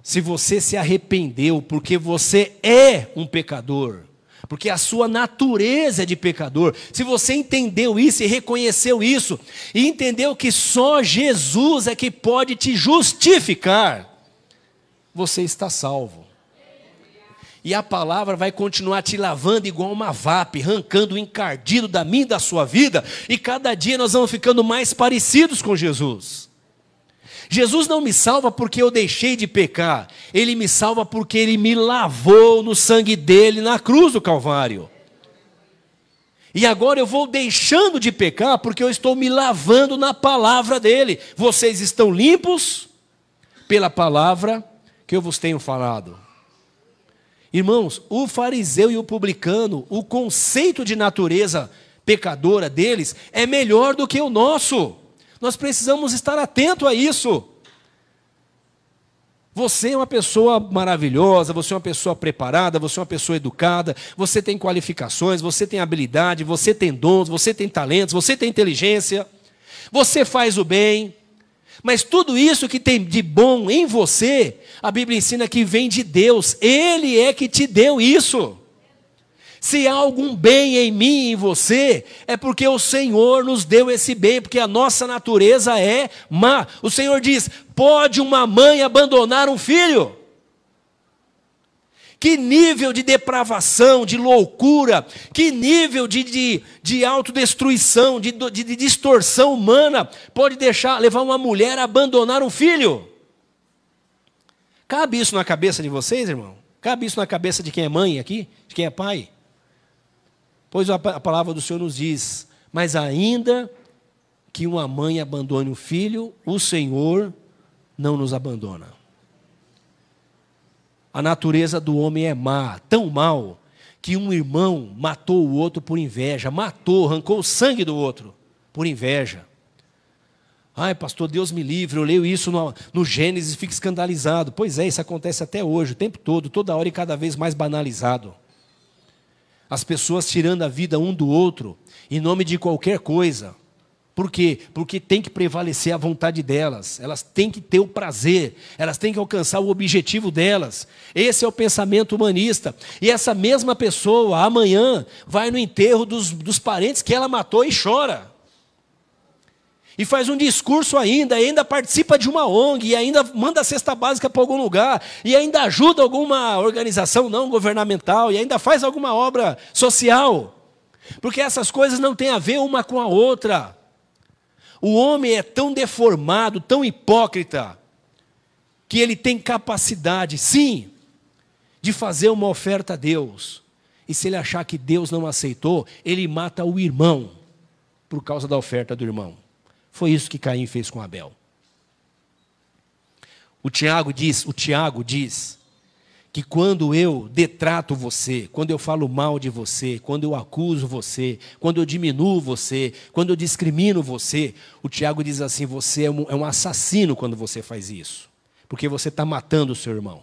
Se você se arrependeu, porque você é um pecador, porque a sua natureza é de pecador, se você entendeu isso e reconheceu isso, e entendeu que só Jesus é que pode te justificar, você está salvo. E a palavra vai continuar te lavando igual uma vape, arrancando o encardido da minha e da sua vida, e cada dia nós vamos ficando mais parecidos com Jesus. Jesus não me salva porque eu deixei de pecar, Ele me salva porque Ele me lavou no sangue dEle na cruz do Calvário. E agora eu vou deixando de pecar porque eu estou me lavando na palavra dEle. Vocês estão limpos pela palavra que eu vos tenho falado. Irmãos, o fariseu e o publicano, o conceito de natureza pecadora deles é melhor do que o nosso. Nós precisamos estar atento a isso. Você é uma pessoa maravilhosa, você é uma pessoa preparada, você é uma pessoa educada, você tem qualificações, você tem habilidade, você tem dons, você tem talentos, você tem inteligência, você faz o bem. Mas tudo isso que tem de bom em você, a Bíblia ensina que vem de Deus. Ele é que te deu isso. Se há algum bem em mim e em você, é porque o Senhor nos deu esse bem, porque a nossa natureza é má. O Senhor diz, pode uma mãe abandonar um filho? Que nível de depravação, de loucura, que nível de autodestruição, de distorção humana pode levar uma mulher a abandonar um filho? Cabe isso na cabeça de vocês, irmão? Cabe isso na cabeça de quem é mãe aqui? De quem é pai? Pois a palavra do Senhor nos diz, mas ainda que uma mãe abandone um filho, o Senhor não nos abandona. A natureza do homem é má, tão mal, que um irmão matou o outro por inveja, arrancou o sangue do outro por inveja. Ai, pastor, Deus me livre, eu leio isso no Gênesis e fico escandalizado. Pois é, isso acontece até hoje, o tempo todo, toda hora e cada vez mais banalizado. As pessoas tirando a vida um do outro, em nome de qualquer coisa. Por quê? Porque tem que prevalecer a vontade delas, elas têm que ter o prazer, elas têm que alcançar o objetivo delas. Esse é o pensamento humanista. E essa mesma pessoa, amanhã, vai no enterro dos parentes que ela matou e chora. E faz um discurso ainda participa de uma ONG, e ainda manda a cesta básica para algum lugar, e ainda ajuda alguma organização não governamental, e ainda faz alguma obra social. Porque essas coisas não têm a ver uma com a outra. O homem é tão deformado, tão hipócrita, que ele tem capacidade, sim, de fazer uma oferta a Deus. E se ele achar que Deus não aceitou, ele mata o irmão, por causa da oferta do irmão. Foi isso que Caim fez com Abel. O Tiago diz que quando eu detrato você, quando eu falo mal de você, quando eu acuso você, quando eu diminuo você, quando eu discrimino você, o Tiago diz assim, você é um assassino quando você faz isso, porque você está matando o seu irmão.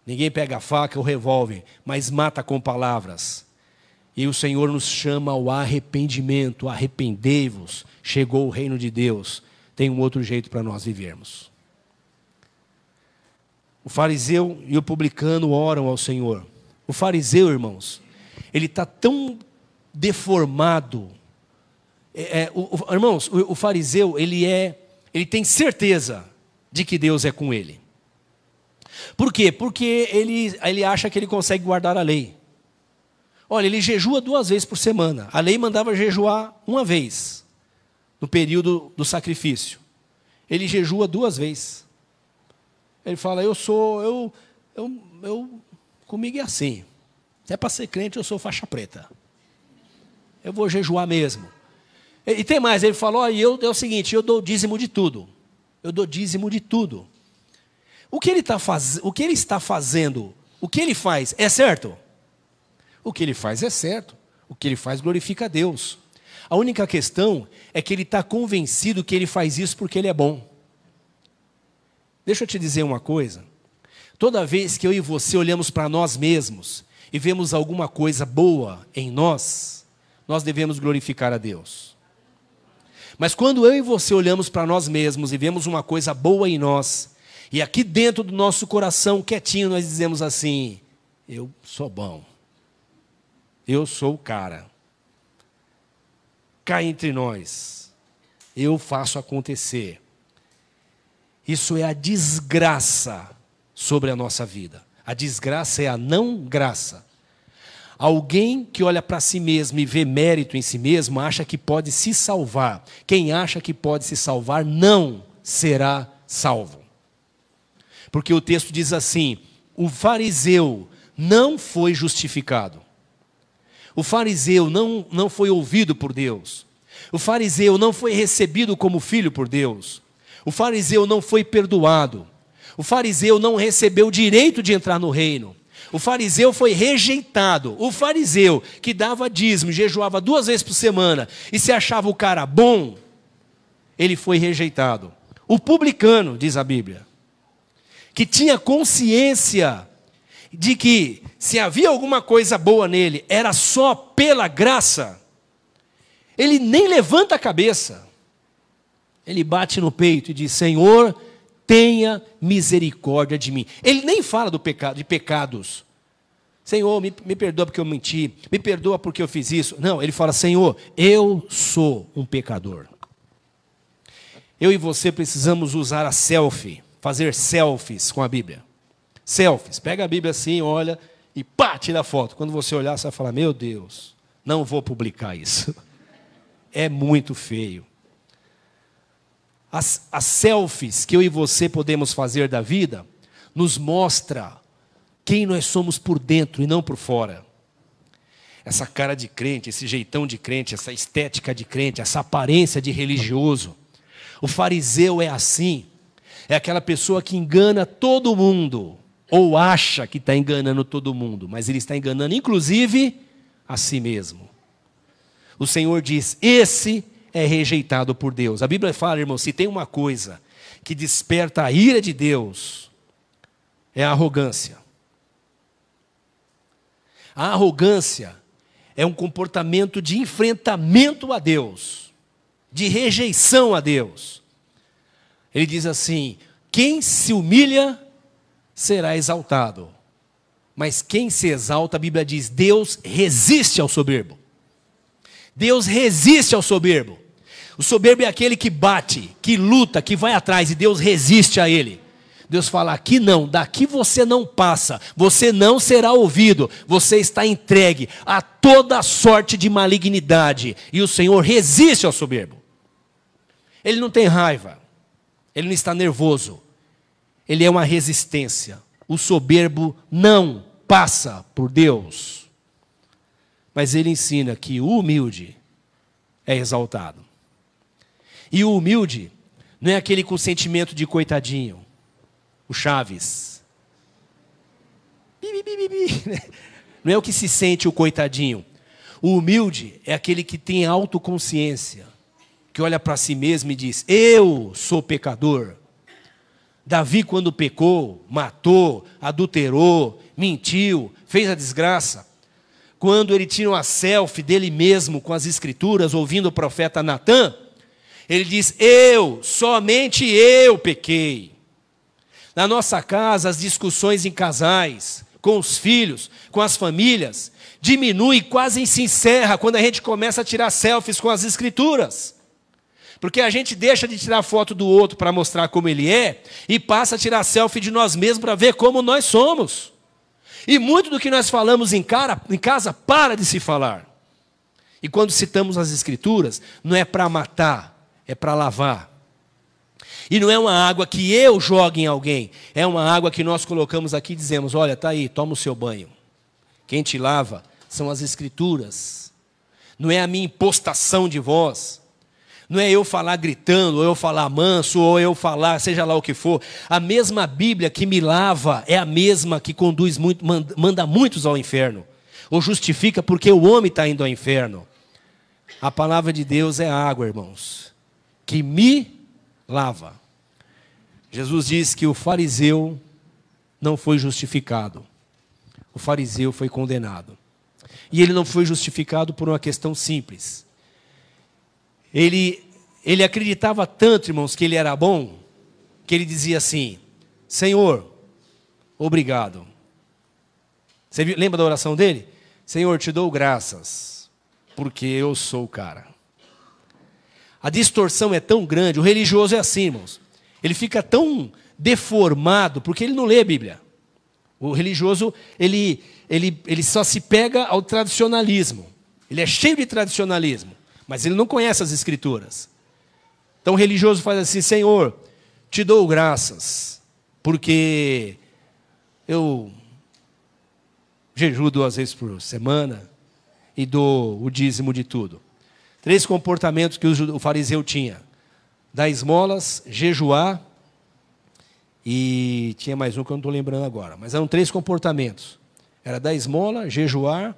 Ninguém pega a faca ou revólver, mas mata com palavras. E o Senhor nos chama ao arrependimento, arrependei-vos, chegou o reino de Deus, tem um outro jeito para nós vivermos. O fariseu e o publicano oram ao Senhor. O fariseu, irmãos, ele está tão deformado. Irmãos, o fariseu, ele tem certeza de que Deus é com ele. Por quê? Porque ele acha que ele consegue guardar a lei. Olha, ele jejua 2 vezes por semana. A lei mandava jejuar 1 vez. no período do sacrifício. Ele jejua 2 vezes. Ele fala, comigo é assim. Se é para ser crente, eu sou faixa preta. Eu vou jejuar mesmo. E tem mais, ele falou, é o seguinte, eu dou dízimo de tudo. Eu dou dízimo de tudo. O que ele está fazendo, o que ele faz é certo? O que ele faz é certo. O que ele faz glorifica a Deus. A única questão é que ele está convencido que ele faz isso porque ele é bom. Deixa eu te dizer uma coisa. Toda vez que eu e você olhamos para nós mesmos e vemos alguma coisa boa em nós, nós devemos glorificar a Deus. Mas quando eu e você olhamos para nós mesmos e vemos uma coisa boa em nós, e aqui dentro do nosso coração, quietinho, nós dizemos assim, eu sou bom. Eu sou o cara. Cá entre nós. Eu faço acontecer. Isso é a desgraça sobre a nossa vida. A desgraça é a não graça. Alguém que olha para si mesmo e vê mérito em si mesmo, acha que pode se salvar. Quem acha que pode se salvar, não será salvo. Porque o texto diz assim, o fariseu não foi justificado. O fariseu não foi ouvido por Deus. O fariseu não foi recebido como filho por Deus. O fariseu não foi perdoado. O fariseu não recebeu o direito de entrar no reino. O fariseu foi rejeitado. O fariseu que dava dízimo, jejuava 2 vezes por semana e se achava o cara bom, ele foi rejeitado. O publicano, diz a Bíblia, que tinha consciência de que se havia alguma coisa boa nele, era só pela graça, ele nem levanta a cabeça. Ele bate no peito e diz, Senhor, tenha misericórdia de mim. Ele nem fala de pecados. Senhor, me perdoa porque eu menti. Me perdoa porque eu fiz isso. Não, ele fala, Senhor, eu sou um pecador. Eu e você precisamos usar a selfie, fazer selfies com a Bíblia. Selfies. Pega a Bíblia assim, olha e pá, tira a foto. Quando você olhar, você vai falar, meu Deus, não vou publicar isso. É muito feio. As selfies que eu e você podemos fazer da vida nos mostra quem nós somos por dentro e não por fora. Essa cara de crente, esse jeitão de crente, essa estética de crente, essa aparência de religioso. O fariseu é assim. É aquela pessoa que engana todo mundo, ou acha que está enganando todo mundo, mas ele está enganando inclusive a si mesmo. O Senhor diz, esse é rejeitado por Deus. A Bíblia fala, irmão, se tem uma coisa que desperta a ira de Deus, é a arrogância. A arrogância é um comportamento de enfrentamento a Deus, de rejeição a Deus. Ele diz assim, quem se humilha será exaltado, mas quem se exalta, a Bíblia diz, Deus resiste ao soberbo. Deus resiste ao soberbo. O soberbo é aquele que bate, que luta, que vai atrás, e Deus resiste a ele. Deus fala, aqui não, daqui você não passa, você não será ouvido, você está entregue a toda sorte de malignidade, e o Senhor resiste ao soberbo. Ele não tem raiva, ele não está nervoso, ele é uma resistência. O soberbo não passa por Deus. Mas ele ensina que o humilde é exaltado. E o humilde não é aquele com sentimento de coitadinho, o Chaves. Não é o que se sente o coitadinho. O humilde é aquele que tem autoconsciência, que olha para si mesmo e diz, eu sou pecador. Davi, quando pecou, matou, adulterou, mentiu, fez a desgraça. Quando ele tira uma selfie dele mesmo com as escrituras, ouvindo o profeta Natã, ele diz, somente eu pequei. Na nossa casa, as discussões em casais, com os filhos, com as famílias, diminui, quase se encerra quando a gente começa a tirar selfies com as escrituras. Porque a gente deixa de tirar foto do outro para mostrar como ele é, e passa a tirar selfie de nós mesmos para ver como nós somos. E muito do que nós falamos em casa para de se falar. E quando citamos as escrituras, não é para matar, é para lavar. E não é uma água que eu jogo em alguém, é uma água que nós colocamos aqui e dizemos, olha, está aí, toma o seu banho. Quem te lava são as Escrituras. Não é a minha impostação de voz. Não é eu falar gritando, ou eu falar manso, ou eu falar, seja lá o que for. A mesma Bíblia que me lava é a mesma que conduz muito, manda muitos ao inferno. Ou justifica porque o homem está indo ao inferno. A palavra de Deus é água, irmãos, que me lava. Jesus disse que o fariseu não foi justificado. O fariseu foi condenado. E ele não foi justificado por uma questão simples. Ele acreditava tanto, irmãos, que ele era bom, que ele dizia assim, Senhor, obrigado. Você lembra da oração dele? Senhor, te dou graças, porque eu sou o cara. A distorção é tão grande, o religioso é assim, irmãos. Ele fica tão deformado, porque ele não lê a Bíblia. O religioso, ele só se pega ao tradicionalismo. Ele é cheio de tradicionalismo, mas ele não conhece as Escrituras. Então o religioso faz assim, Senhor, te dou graças, porque eu jejuo 2 vezes por semana e dou o dízimo de tudo. 3 comportamentos que o fariseu tinha. Dar esmolas, jejuar e tinha mais um que eu não estou lembrando agora. Mas eram 3 comportamentos. Era dar esmola, jejuar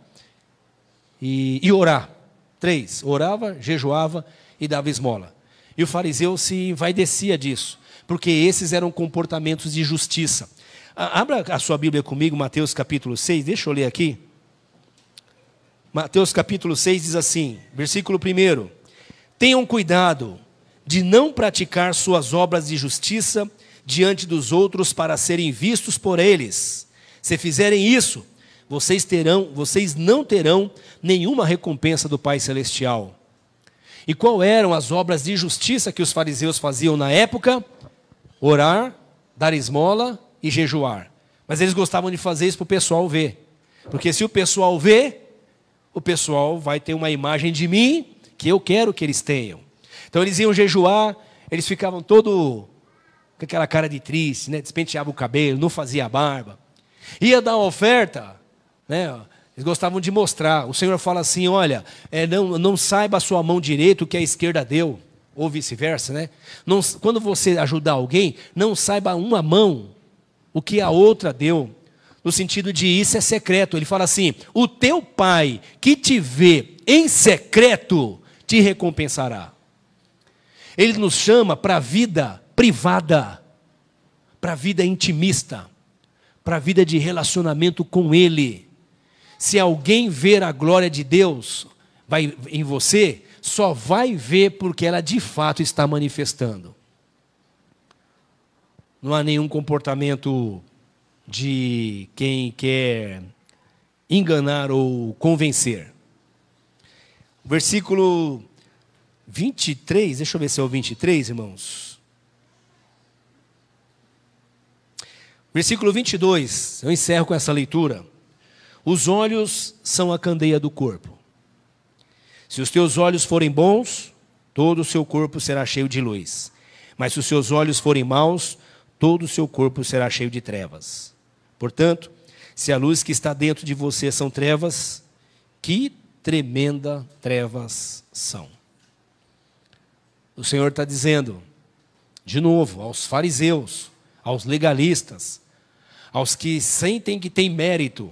e orar. 3. Orava, jejuava e dava esmola. E o fariseu se envaidecia disso, porque esses eram comportamentos de justiça. Abra a sua Bíblia comigo, Mateus capítulo 6, deixa eu ler aqui. Mateus capítulo 6 diz assim, versículo 1. Tenham cuidado de não praticar suas obras de justiça diante dos outros para serem vistos por eles. Se fizerem isso, vocês não terão nenhuma recompensa do Pai Celestial. E qual eram as obras de justiça que os fariseus faziam na época? Orar, dar esmola e jejuar. Mas eles gostavam de fazer isso para o pessoal ver. Porque se o pessoal vê, o pessoal vai ter uma imagem de mim que eu quero que eles tenham. Então eles iam jejuar, eles ficavam todo com aquela cara de triste, né? Despenteavam o cabelo, não fazia barba. Ia dar uma oferta, né? Eles gostavam de mostrar. O Senhor fala assim, olha, não saiba a sua mão direita o que a esquerda deu, ou vice-versa, né? Quando você ajudar alguém, não saiba uma mão o que a outra deu, no sentido de isso é secreto. Ele fala assim, o teu pai que te vê em secreto te recompensará. Ele nos chama para a vida privada, para a vida intimista, para a vida de relacionamento com Ele. Se alguém ver a glória de Deus em você, só vai ver porque ela de fato está manifestando. Não há nenhum comportamento de quem quer enganar ou convencer. Versículo 23, deixa eu ver se é o 23, irmãos. Versículo 22, eu encerro com essa leitura. Os olhos são a candeia do corpo. Se os teus olhos forem bons, todo o seu corpo será cheio de luz. Mas se os seus olhos forem maus, todo o seu corpo será cheio de trevas. Portanto, se a luz que está dentro de você são trevas, que tremenda trevas são. O Senhor está dizendo, de novo, aos fariseus, aos legalistas, aos que sentem que tem mérito,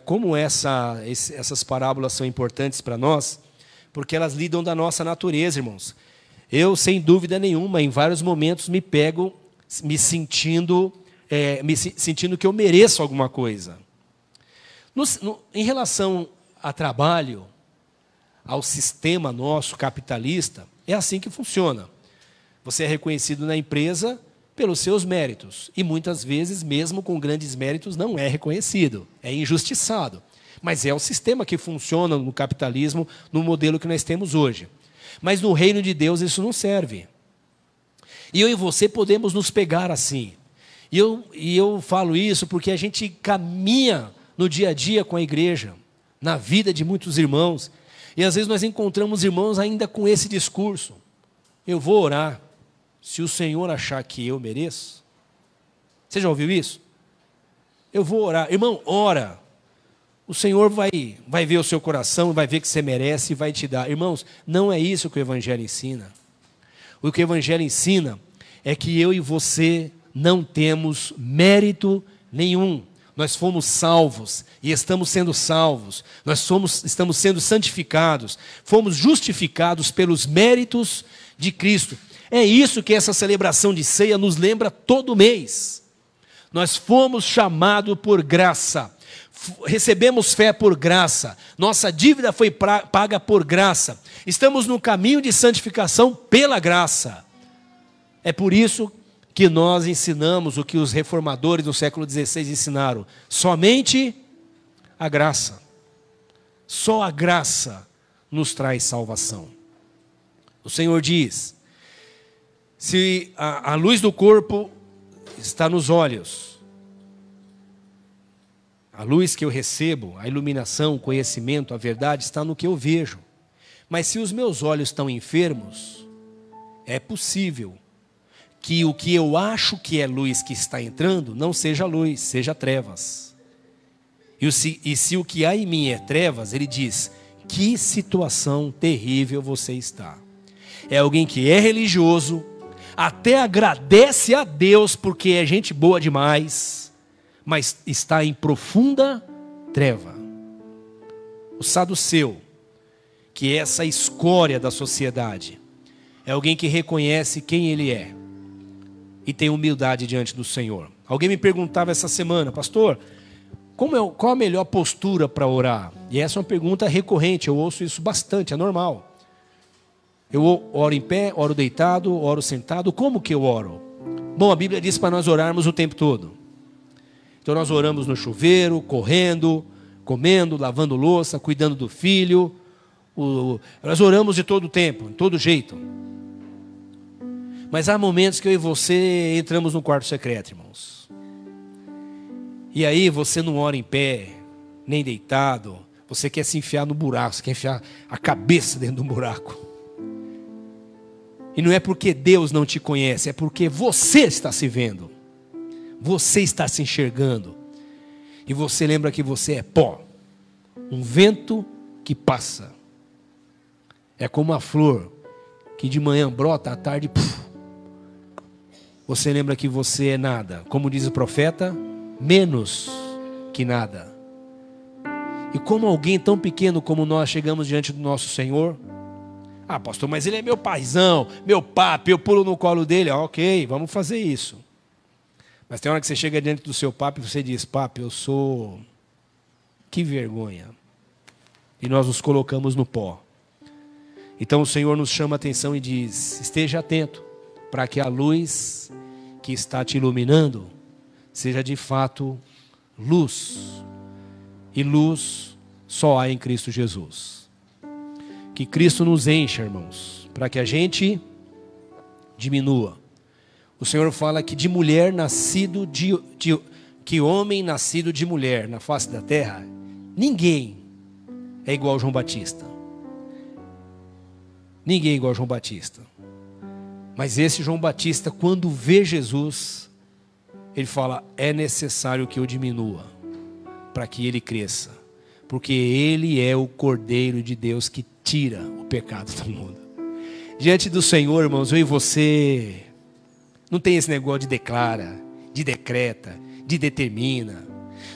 como essas parábolas são importantes para nós, porque elas lidam da nossa natureza, irmãos. Eu, sem dúvida nenhuma, em vários momentos me pego me sentindo que eu mereço alguma coisa. Em relação a trabalho, ao sistema nosso capitalista, é assim que funciona. Você é reconhecido na empresa pelos seus méritos. E muitas vezes, mesmo com grandes méritos, não é reconhecido. É injustiçado. Mas é o sistema que funciona no capitalismo, no modelo que nós temos hoje. Mas no reino de Deus isso não serve. E eu e você podemos nos pegar assim. E eu falo isso porque a gente caminha no dia a dia com a igreja, na vida de muitos irmãos. E às vezes nós encontramos irmãos ainda com esse discurso: eu vou orar se o Senhor achar que eu mereço. Você já ouviu isso? Eu vou orar. Irmão, ora. O Senhor vai ver o seu coração, vai ver que você merece e vai te dar. Irmãos, não é isso que o Evangelho ensina. O que o Evangelho ensina é que eu e você não temos mérito nenhum. Nós fomos salvos e estamos sendo salvos. Estamos sendo santificados. Fomos justificados pelos méritos de Cristo. É isso que essa celebração de ceia nos lembra todo mês. Nós fomos chamados por graça. Recebemos fé por graça. Nossa dívida foi paga por graça. Estamos no caminho de santificação pela graça. É por isso que nós ensinamos o que os reformadores do século XVI ensinaram: somente a graça. Só a graça nos traz salvação. O Senhor diz: se a luz do corpo está nos olhos, a luz que eu recebo, a iluminação, o conhecimento, a verdade está no que eu vejo. Mas se os meus olhos estão enfermos, é possível que o que eu acho que é luz que está entrando não seja luz, seja trevas. E se o que há em mim é trevas, ele diz: que situação terrível você está. É alguém que é religioso, até agradece a Deus porque é gente boa demais, mas está em profunda treva. O saduceu, que é essa escória da sociedade, é alguém que reconhece quem ele é e tem humildade diante do Senhor. Alguém me perguntava essa semana: pastor, qual a melhor postura para orar? E essa é uma pergunta recorrente, eu ouço isso bastante, é normal. Eu oro em pé, oro deitado, oro sentado. Como que eu oro? Bom, a Bíblia diz para nós orarmos o tempo todo. Então nós oramos no chuveiro, correndo, comendo, lavando louça, cuidando do filho. Nós oramos de todo tempo, de todo jeito. Mas há momentos que eu e você entramos no quarto secreto, irmãos. E aí você não ora em pé, nem deitado. Você quer se enfiar no buraco, você quer enfiar a cabeça dentro do buraco. E não é porque Deus não te conhece, é porque você está se vendo. Você está se enxergando. E você lembra que você é pó. Um vento que passa. É como a flor que de manhã brota, à tarde... Você lembra que você é nada. Como diz o profeta, menos que nada. E como alguém tão pequeno como nós chegamos diante do nosso Senhor... Ah, pastor, mas ele é meu paizão, meu papi, eu pulo no colo dele. Ah, ok, vamos fazer isso. Mas tem hora que você chega diante do seu papi e você diz: papi, eu sou... Que vergonha. E nós nos colocamos no pó. Então o Senhor nos chama a atenção e diz: esteja atento, para que a luz que está te iluminando seja de fato luz. E luz só há em Cristo Jesus. Que Cristo nos encha, irmãos, para que a gente diminua. O Senhor fala que de mulher nascido que homem nascido de mulher na face da terra, ninguém é igual a João Batista. Ninguém é igual a João Batista. Mas esse João Batista, quando vê Jesus, ele fala: é necessário que eu diminua, para que ele cresça. Porque ele é o Cordeiro de Deus que tira o pecado do mundo. Diante do Senhor, irmãos, eu e você, não tem esse negócio de declara, de decreta, de determina.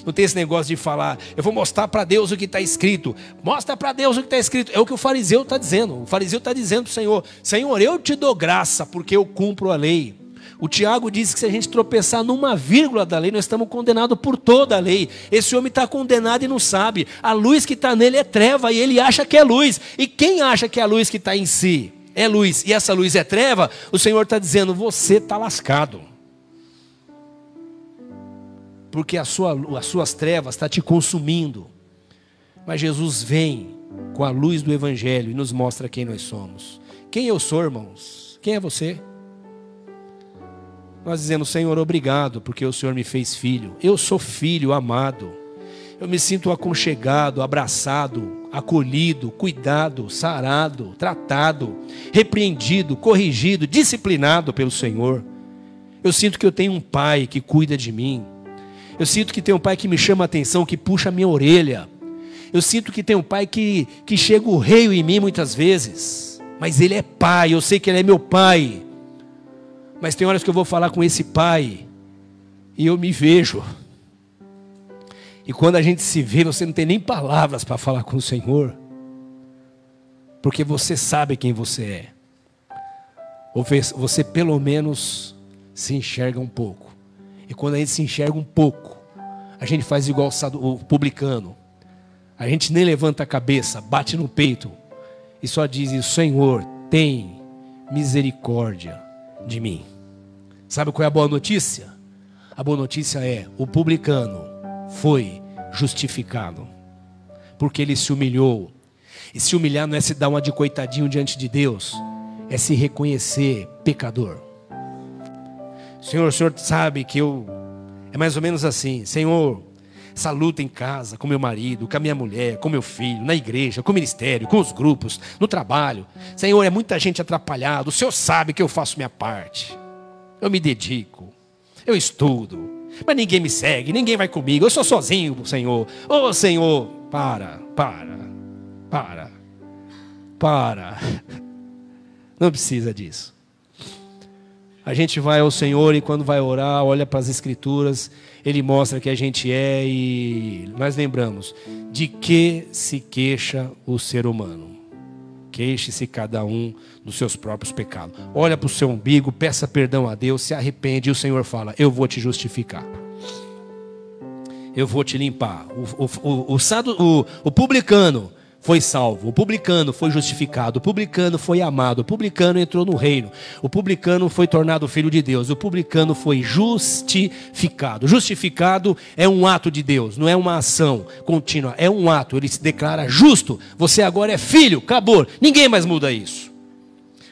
Não tem esse negócio de falar: eu vou mostrar para Deus o que está escrito. Mostra para Deus o que está escrito. É o que o fariseu está dizendo. O fariseu está dizendo para o Senhor: Senhor, eu te dou graça porque eu cumpro a lei. O Tiago diz que se a gente tropeçar numa vírgula da lei, nós estamos condenados por toda a lei. Esse homem está condenado e não sabe. A luz que está nele é treva e ele acha que é luz. E quem acha que a luz que está em si é luz e essa luz é treva, o Senhor está dizendo: você está lascado. Porque as suas trevas estão te consumindo. Mas Jesus vem com a luz do Evangelho e nos mostra quem nós somos. Quem eu sou, irmãos? Quem é você? Nós dizemos: Senhor, obrigado, porque o Senhor me fez filho. Eu sou filho amado. Eu me sinto aconchegado, abraçado, acolhido, cuidado, sarado, tratado, repreendido, corrigido, disciplinado pelo Senhor. Eu sinto que eu tenho um pai que cuida de mim. Eu sinto que tem um pai que me chama a atenção, que puxa a minha orelha. Eu sinto que tem um pai que chega o rei em mim muitas vezes. Mas ele é pai, eu sei que ele é meu pai. Mas tem horas que eu vou falar com esse pai e eu me vejo. E quando a gente se vê, você não tem nem palavras para falar com o Senhor. Porque você sabe quem você é. Ou você pelo menos se enxerga um pouco. E quando a gente se enxerga um pouco, a gente faz igual o publicano. A gente nem levanta a cabeça, bate no peito e só diz isso: Senhor, tem misericórdia de mim. Sabe qual é a boa notícia? A boa notícia é: o publicano foi justificado, porque ele se humilhou. E se humilhar não é se dar uma de coitadinho diante de Deus, é se reconhecer pecador. Senhor, o Senhor sabe que é mais ou menos assim: Senhor, essa luta em casa, com meu marido, com a minha mulher, com meu filho, na igreja, com o ministério, com os grupos, no trabalho. Senhor, é muita gente atrapalhada. O Senhor sabe que eu faço minha parte. Eu me dedico, eu estudo, mas ninguém me segue, ninguém vai comigo. Eu sou sozinho, Senhor. Ô, Senhor, para. Não precisa disso. A gente vai ao Senhor e quando vai orar, olha para as Escrituras, Ele mostra que a gente é, e nós lembramos: de que se queixa o ser humano? Queixe-se cada um dos seus próprios pecados. Olha para o seu umbigo, peça perdão a Deus, se arrepende, e o Senhor fala: eu vou te justificar. Eu vou te limpar. O publicano foi salvo, o publicano foi justificado, o publicano foi amado, o publicano entrou no reino, o publicano foi tornado filho de Deus, o publicano foi justificado. Justificado é um ato de Deus, não é uma ação contínua, é um ato. Ele se declara justo. Você agora é filho, acabou, ninguém mais muda isso.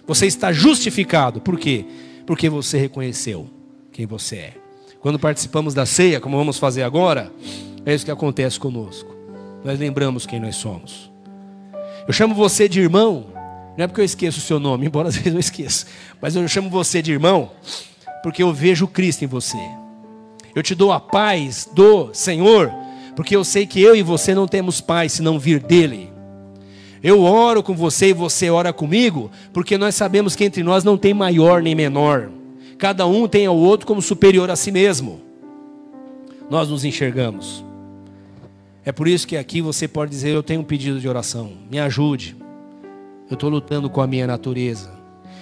Você está justificado. Por quê? Porque você reconheceu quem você é. Quando participamos da ceia, como vamos fazer agora, é isso que acontece conosco. Nós lembramos quem nós somos. Eu chamo você de irmão, não é porque eu esqueço o seu nome, embora às vezes eu esqueça, mas eu chamo você de irmão porque eu vejo Cristo em você. Eu te dou a paz do Senhor, porque eu sei que eu e você não temos paz se não vir dele. Eu oro com você e você ora comigo, porque nós sabemos que entre nós não tem maior nem menor. Cada um tem ao outro como superior a si mesmo. Nós nos enxergamos. É por isso que aqui você pode dizer: eu tenho um pedido de oração, me ajude. Eu estou lutando com a minha natureza.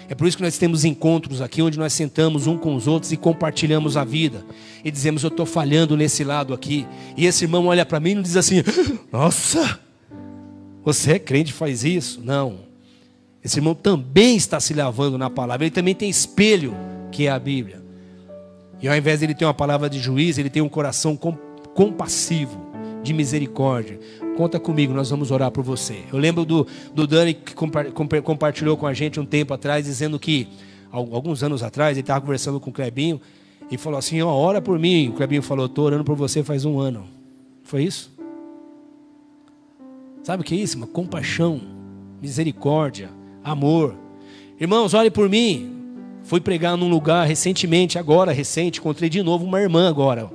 É por isso que nós temos encontros aqui, onde nós sentamos um com os outros e compartilhamos a vida. E dizemos: eu estou falhando nesse lado aqui. E esse irmão olha para mim e não diz assim: nossa, você é crente e faz isso. Não. Esse irmão também está se lavando na palavra. Ele também tem espelho, que é a Bíblia. E ao invés de ele ter uma palavra de juízo, ele tem um coração compassivo, de misericórdia. Conta comigo, nós vamos orar por você. Eu lembro do Dani, que compartilhou com a gente um tempo atrás, dizendo que alguns anos atrás ele estava conversando com o Clebinho e falou assim: ó, ora por mim. O Clebinho falou: estou orando por você faz 1 ano. Foi isso? Sabe o que é isso? Uma compaixão, misericórdia, amor. Irmãos, olhem por mim. Fui pregar num lugar recentemente, encontrei de novo uma irmã agora.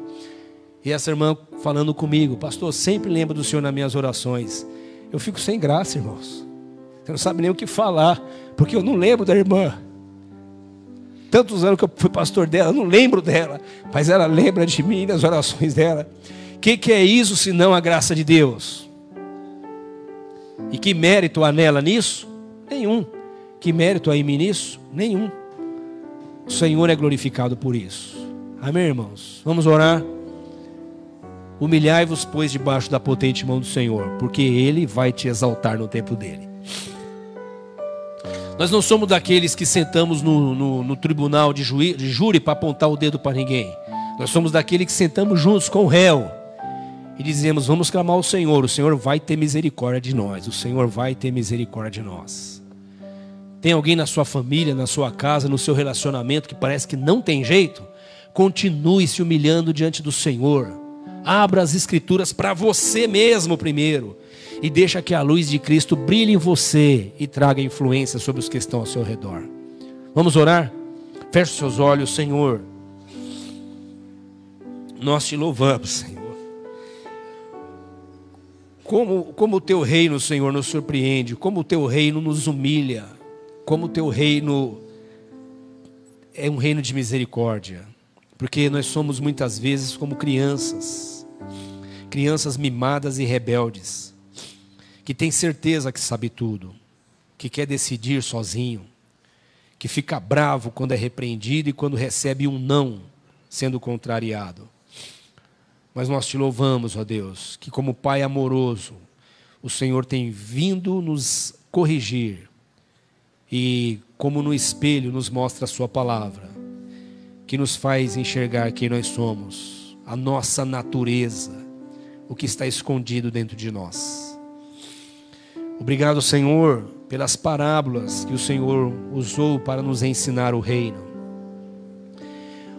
E essa irmã falando comigo: pastor, sempre lembro do Senhor nas minhas orações. Eu fico sem graça, irmãos. Você não sabe nem o que falar, porque eu não lembro da irmã. Tantos anos que eu fui pastor dela, eu não lembro dela, mas ela lembra de mim nas orações dela. O que é isso senão a graça de Deus? E que mérito há nela nisso? Nenhum. Que mérito há em mim nisso? Nenhum. O Senhor é glorificado por isso. Amém, irmãos? Vamos orar. Humilhai-vos, pois, debaixo da potente mão do Senhor, porque Ele vai te exaltar no tempo dEle. Nós não somos daqueles que sentamos no tribunal de júri para apontar o dedo para ninguém. Nós somos daqueles que sentamos juntos com o réu e dizemos: vamos clamar ao Senhor. O Senhor vai ter misericórdia de nós. O Senhor vai ter misericórdia de nós. Tem alguém na sua família, na sua casa, no seu relacionamento que parece que não tem jeito? Continue se humilhando diante do Senhor. Abra as Escrituras para você mesmo primeiro. e deixa que a luz de Cristo brilhe em você e traga influência sobre os que estão ao seu redor. Vamos orar? Feche os seus olhos. Senhor, nós te louvamos, Senhor. Como o teu reino, Senhor, nos surpreende, como o teu reino nos humilha, como o teu reino é um reino de misericórdia, porque nós somos muitas vezes como crianças mimadas e rebeldes, que tem certeza que sabe tudo, que quer decidir sozinho, que fica bravo quando é repreendido e quando recebe um não, sendo contrariado. Mas nós te louvamos, ó Deus, que como Pai amoroso, o Senhor tem vindo nos corrigir e como no espelho nos mostra a sua palavra, que nos faz enxergar quem nós somos, a nossa natureza, o que está escondido dentro de nós. Obrigado, Senhor, pelas parábolas que o Senhor usou para nos ensinar o reino.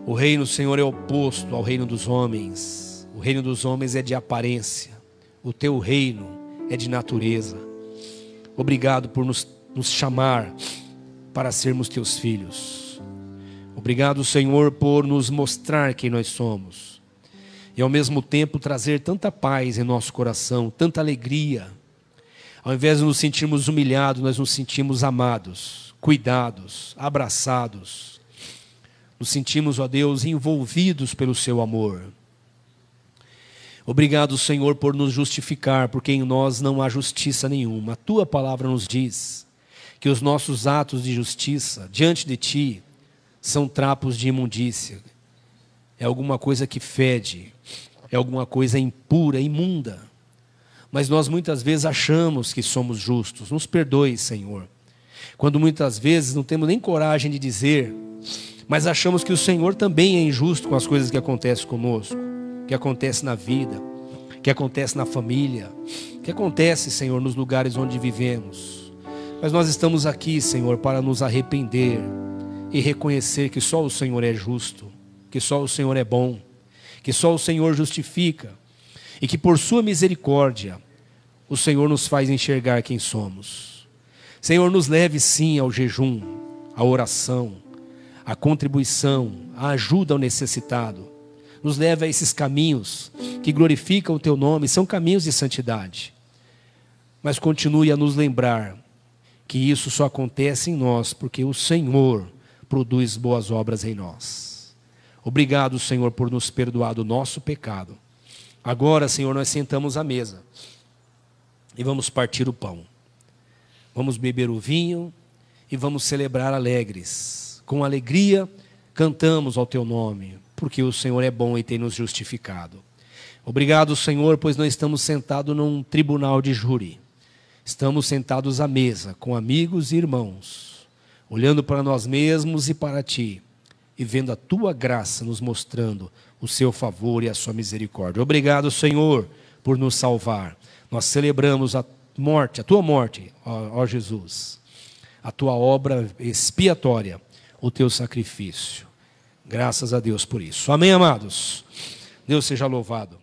O reino, Senhor, é oposto ao reino dos homens. O reino dos homens é de aparência. O teu reino é de natureza. Obrigado por nos chamar para sermos teus filhos. Obrigado, Senhor, por nos mostrar quem nós somos. E ao mesmo tempo trazer tanta paz em nosso coração, tanta alegria. Ao invés de nos sentirmos humilhados, nós nos sentimos amados, cuidados, abraçados. Nos sentimos, ó Deus, envolvidos pelo seu amor. Obrigado, Senhor, por nos justificar, porque em nós não há justiça nenhuma. A tua palavra nos diz que os nossos atos de justiça diante de ti são trapos de imundícia. É alguma coisa que fede, é alguma coisa impura, imunda. Mas nós muitas vezes achamos que somos justos. Nos perdoe, Senhor. Quando muitas vezes não temos nem coragem de dizer, mas achamos que o Senhor também é injusto com as coisas que acontecem conosco, que acontece na vida, que acontece na família, que acontece, Senhor, nos lugares onde vivemos. Mas nós estamos aqui, Senhor, para nos arrepender e reconhecer que só o Senhor é justo, que só o Senhor é bom, que só o Senhor justifica e que por sua misericórdia o Senhor nos faz enxergar quem somos. Senhor, nos leve sim ao jejum, à oração, à contribuição, à ajuda ao necessitado. Nos leve a esses caminhos que glorificam o teu nome, são caminhos de santidade. Mas continue a nos lembrar que isso só acontece em nós porque o Senhor produz boas obras em nós. Obrigado, Senhor, por nos perdoar do nosso pecado. Agora, Senhor, nós sentamos à mesa e vamos partir o pão. Vamos beber o vinho e vamos celebrar alegres. Com alegria cantamos ao teu nome, porque o Senhor é bom e tem nos justificado. Obrigado, Senhor, pois não estamos sentados num tribunal de júri. Estamos sentados à mesa com amigos e irmãos, olhando para nós mesmos e para ti, e vendo a tua graça nos mostrando o seu favor e a sua misericórdia. Obrigado, Senhor, por nos salvar. Nós celebramos a tua morte, ó Jesus, a tua obra expiatória, o teu sacrifício. Graças a Deus por isso. Amém, amados? Deus seja louvado.